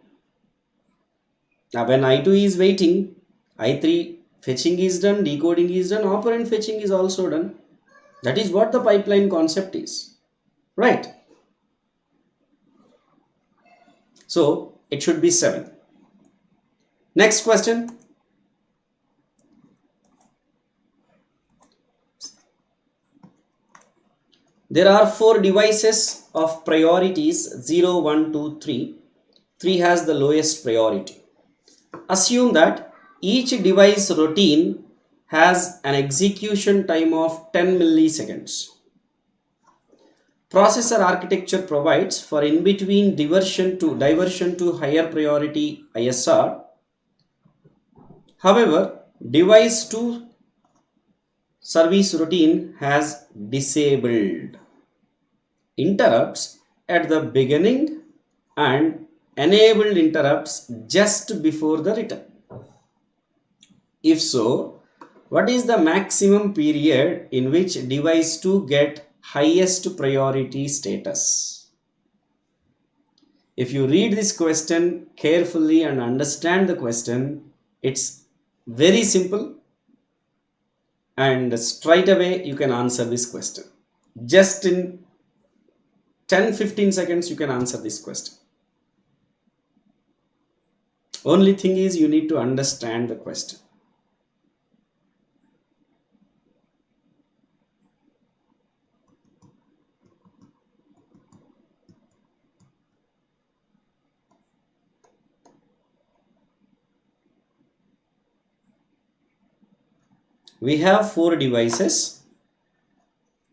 A: when I2 is waiting, I3 fetching is done, decoding is done, operand fetching is also done. That is what the pipeline concept is, right? So it should be 7. Next question. There are 4 devices of priorities 0, 1, 2, 3. 3 has the lowest priority. Assume that Each device routine has an execution time of 10 milliseconds. Processor architecture provides for in-between diversion to higher priority ISR. However, device to service routine has disabled interrupts at the beginning and enabled interrupts just before the return. If so, what is the maximum period in which device 2 get highest priority status? If you read this question carefully and understand the question, it's very simple and straight away you can answer this question. Just in 10-15 seconds you can answer this question. Only thing is you need to understand the question. We have 4 devices.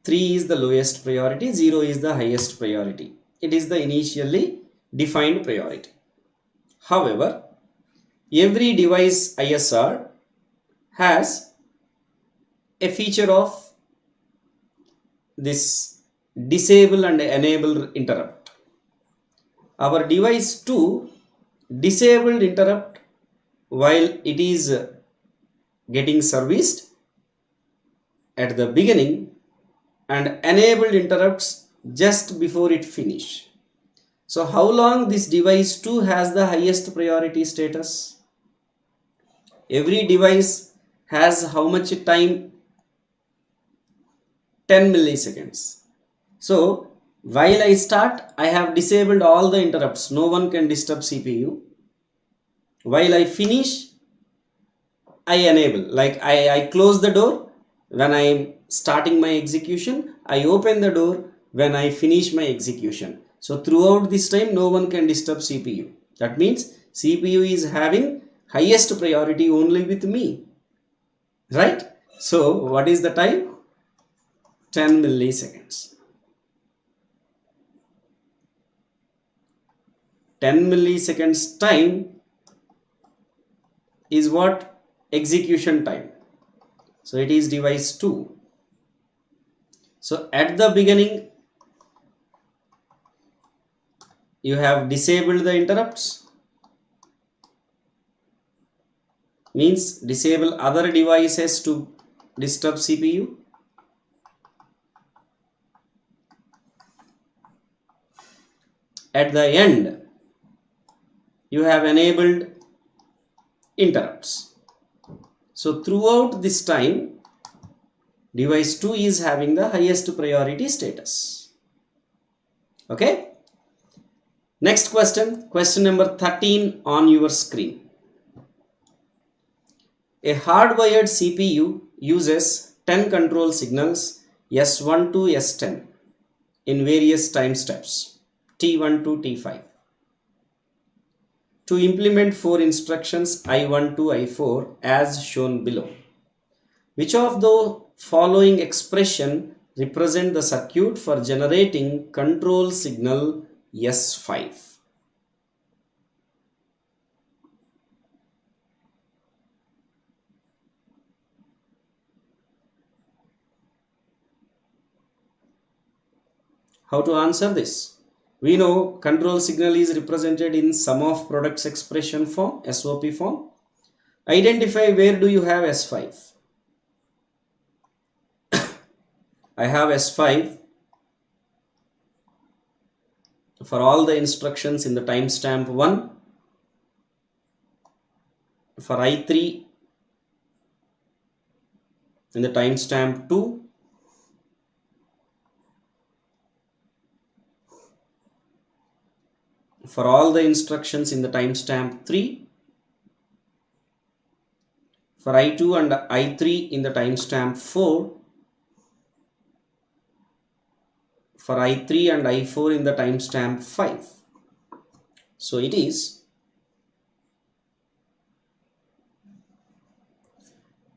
A: 3 is the lowest priority, 0 is the highest priority. It is the initially defined priority. However, every device ISR has a feature of this disable and enable interrupt. Our device 2 disabled interrupt while it is getting serviced at the beginning and enabled interrupts just before it finish. So how long this device 2 has the highest priority status? Every device has how much time? 10 milliseconds. So while I start, I have disabled all the interrupts. No one can disturb CPU. While I finish, I enable. Like I close the door when I am starting my execution. I open the door when I finish my execution. So throughout this time, no one can disturb CPU. That means CPU is having highest priority only with me. Right? So what is the time? 10 milliseconds. 10 milliseconds time is what? Execution time. So it is device 2. So at the beginning, you have disabled the interrupts. Means disable other devices to disturb CPU. At the end, you have enabled interrupts. So throughout this time, device 2 is having the highest priority status. Okay. Next question, question number 13 on your screen. A hardwired CPU uses 10 control signals S1 to S10 in various time steps T1 to T5 to implement 4 instructions I1 to I4 as shown below. Which of the following expression represent the circuit for generating control signal S5? How to answer this? We know control signal is represented in sum of products expression form, SOP form. Identify where do you have S5. I have S5 for all the instructions in the timestamp 1, for I3 in the timestamp 2, for all the instructions in the timestamp 3, for I2 and I3 in the timestamp 4, for I3 and I4 in the timestamp 5. So it is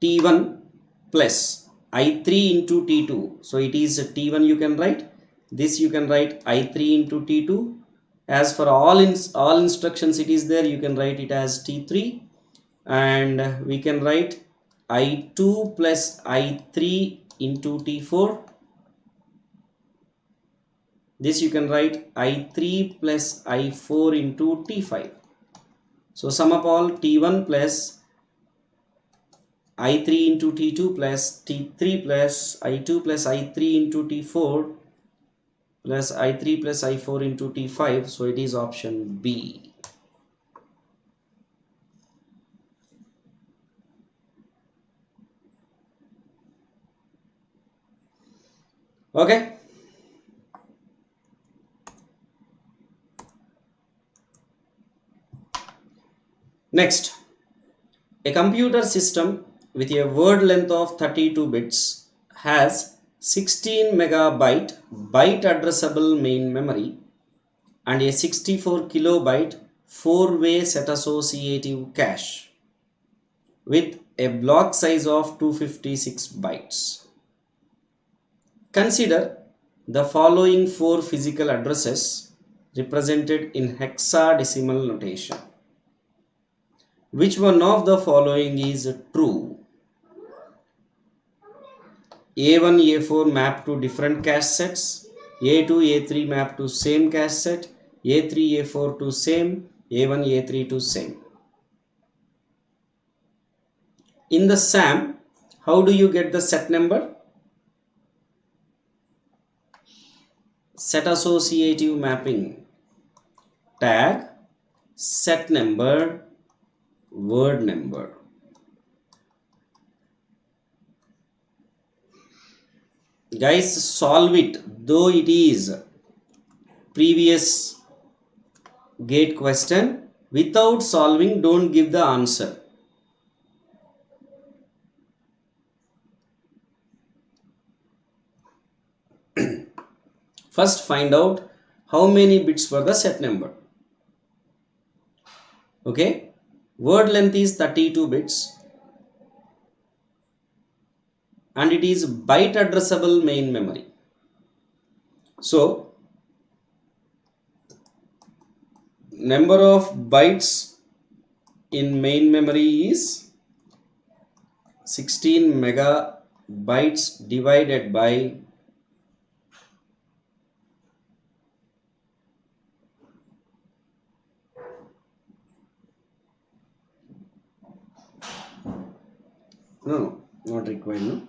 A: T1 plus I3 into T2. So it is T1 you can write. This you can write I3 into T2. As for all instructions it is there, you can write it as T3. And we can write I2 plus I3 into T4. This you can write I3 plus I4 into T5. So sum up all T1 plus I3 into T2 plus T3 plus I2 plus I3 into T4 plus I3 plus I4 into T5. So it is option B. Okay. Next, a computer system with a word length of 32 bits has 16 megabyte byte addressable main memory and a 64 kilobyte 4-way set associative cache with a block size of 256 bytes. Consider the following 4 physical addresses represented in hexadecimal notation. Which one of the following is true? A1, A4 map to different cache sets, A2, A3 map to same cache set, A3, A4 to same, A1, A3 to same. In the SAM, how do you get the set number? Set associative mapping. Tag, set number, word number. Guys, solve it. Though it is previous gate question, without solving, don't give the answer. First find out how many bits for the set number. Okay, word length is 32 bits and it is byte addressable main memory. So number of bytes in main memory is 16 megabytes divided by not required, no?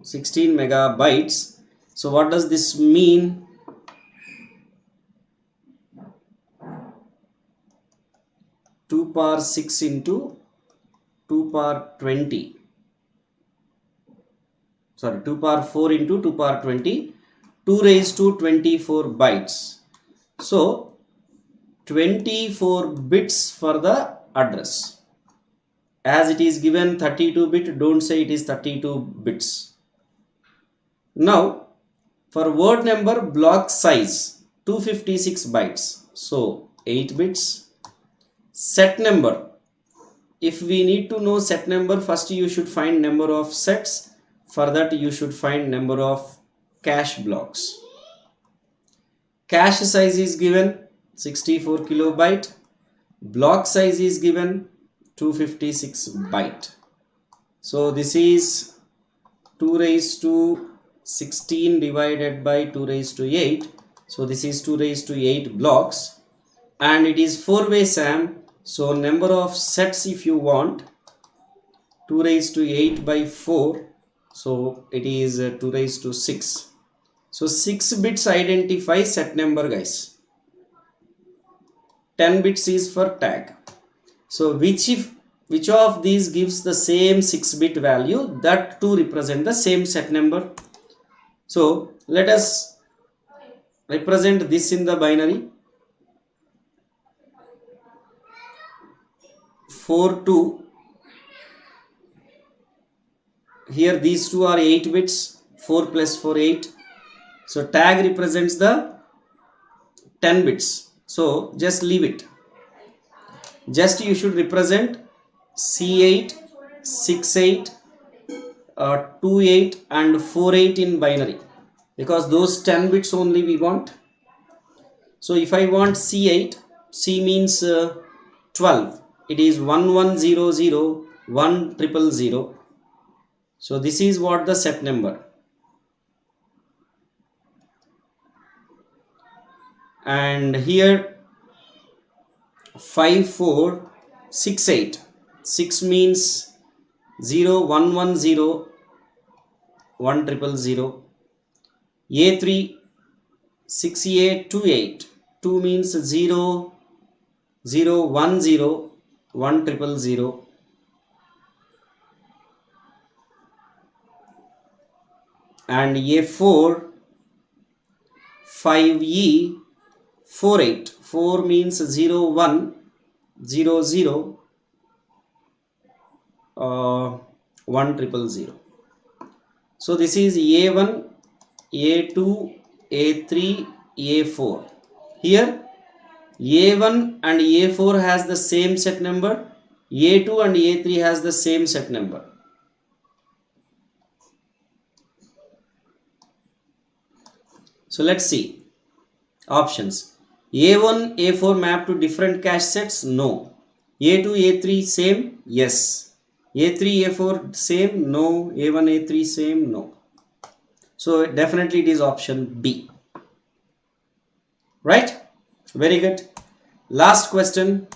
A: 16 megabytes. So what does this mean? Two power 6 into 2 power 20. Sorry, 2 power 4 into 2 power 20. 2 raised to 24 bytes. So 24 bits for the address. As it is given 32 bit, don't say it is 32 bits. Now for word number, block size 256 bytes. So 8 bits. Set number. If we need to know set number, first you should find number of sets. For that you should find number of cache blocks. Cache size is given 64 kilobyte. Block size is given 256 byte. So this is 2 raised to 16 divided by 2 raised to 8. So this is 2 raised to 8 blocks and it is 4-way SAM. So number of sets, if you want, 2 raised to 8 by 4. So it is 2 raised to 6. So 6 bits identify set number, guys. 10 bits is for tag. So which of these gives the same 6-bit value, that to represent the same set number. So let us represent this in the binary. 4 2. Here these two are 8 bits. 4 plus 4 8. So tag represents the 10 bits. So just leave it. Just you should represent C8, 68, 28 and 48 in binary, because those 10 bits only we want. So if I want C8, C means 12, it is 1100 1000. So this is what the set number. And here 5468, 6 means 0110 1000. A3 6828, 2 means 0010 1000. And A4 5E 48, 4 means 0100 1000. So this is A1, A2, A3, A4. Here A1 and A4 has the same set number, A2 and A3 has the same set number. So let's see options. A1, A4 map to different cache sets? No. A2, A3 same? Yes. A3, A4 same? No. A1, A3 same? No. So definitely it is option B. Right? Very good. Last question.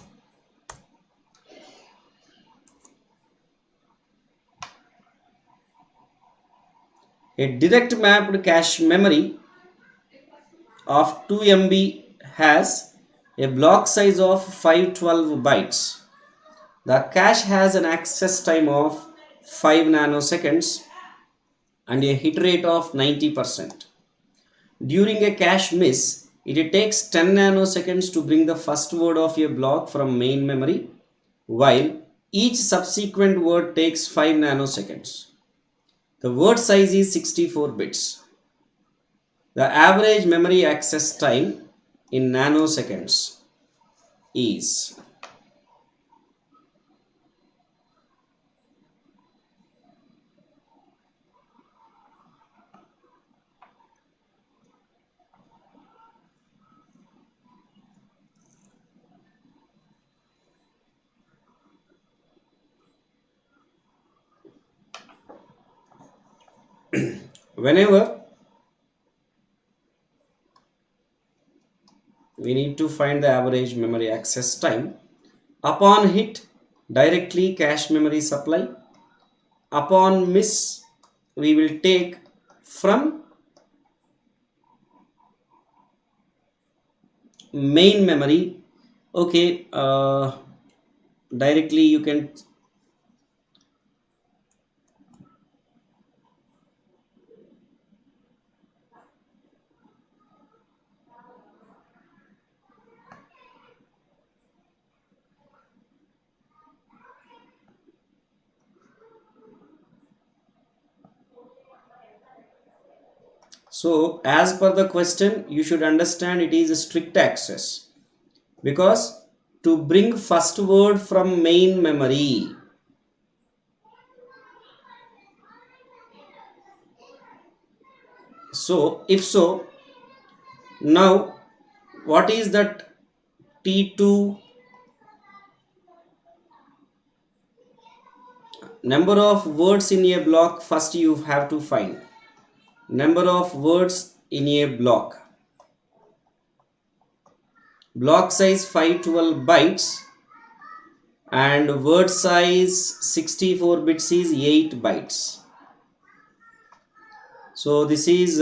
A: A direct mapped cache memory of 2 MB has a block size of 512 bytes. The cache has an access time of 5 nanoseconds and a hit rate of 90%. During a cache miss, it takes 10 nanoseconds to bring the first word of a block from main memory, while each subsequent word takes 5 nanoseconds. The word size is 64 bits. The average memory access time in nanoseconds is whenever we need to find the average memory access time. Upon hit, directly cache memory supply. Upon miss, we will take from main memory. Okay, directly you can so as per the question, you should understand it is a strict access, because to bring first word from main memory, so if so, now what is that T2 number of words in a block? First you have to find number of words in a block. Block size 512 bytes and word size 64 bits is 8 bytes. So this is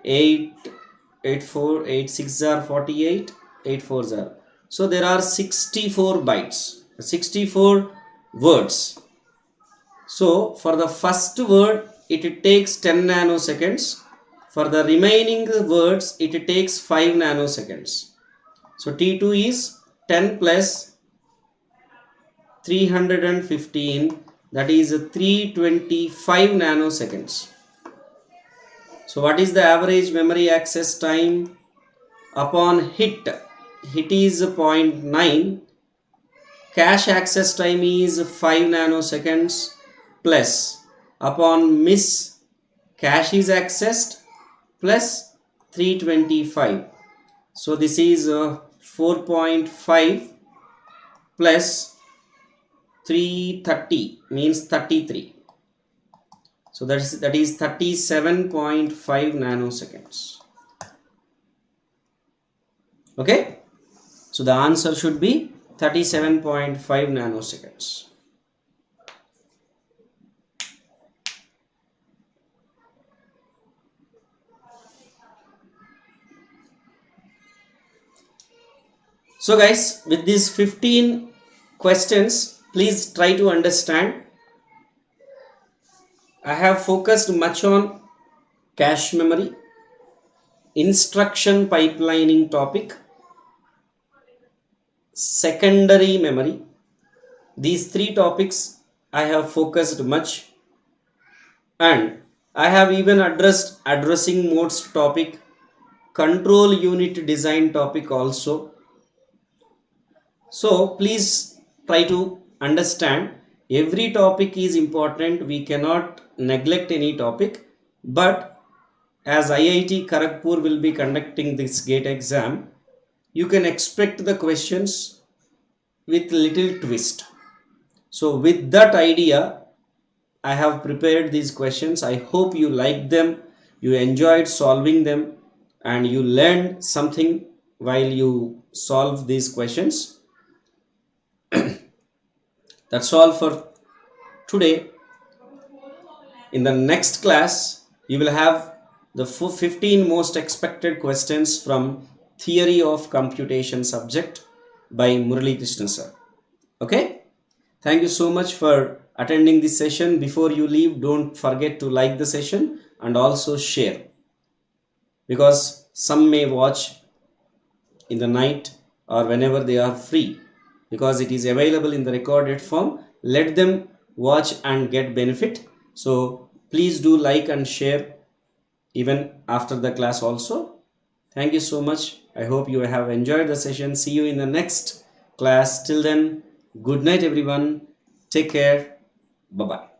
A: 8, 8, 4, 8, 6 are 48, 8, 4 are. So there are 64 bytes, 64 words. So for the first word, it takes 10 nanoseconds. For the remaining words, it takes 5 nanoseconds. So T2 is 10 plus 315, that is 325 nanoseconds. So what is the average memory access time? Upon hit is 0.9, cache access time is 5 nanoseconds, plus upon miss cache is accessed plus 325. So this is 4.5 plus 330 means 33. So that is 37.5 nanoseconds. Okay. So the answer should be 37.5 nanoseconds. So guys, with these 15 questions, please try to understand. I have focused much on cache memory, instruction pipelining topic, secondary memory. These three topics I have focused much, and I have even addressed addressing modes topic, control unit design topic also. So please try to understand, every topic is important. We cannot neglect any topic, but as IIT Kharagpur will be conducting this GATE exam, you can expect the questions with little twist. So with that idea, I have prepared these questions. I hope you liked them, you enjoyed solving them, and you learned something while you solve these questions. That's all for today. In the next class, you will have the 15 most expected questions from Theory of Computation subject by Murali Krishna sir. Okay? Thank you so much for attending this session. Before you leave, don't forget to like the session and also share, because some may watch in the night or whenever they are free, because it is available in the recorded form. Let them watch and get benefit. So please do like and share even after the class also. Thank you so much. I hope you have enjoyed the session. See you in the next class. Till then, good night everyone. Take care. Bye bye.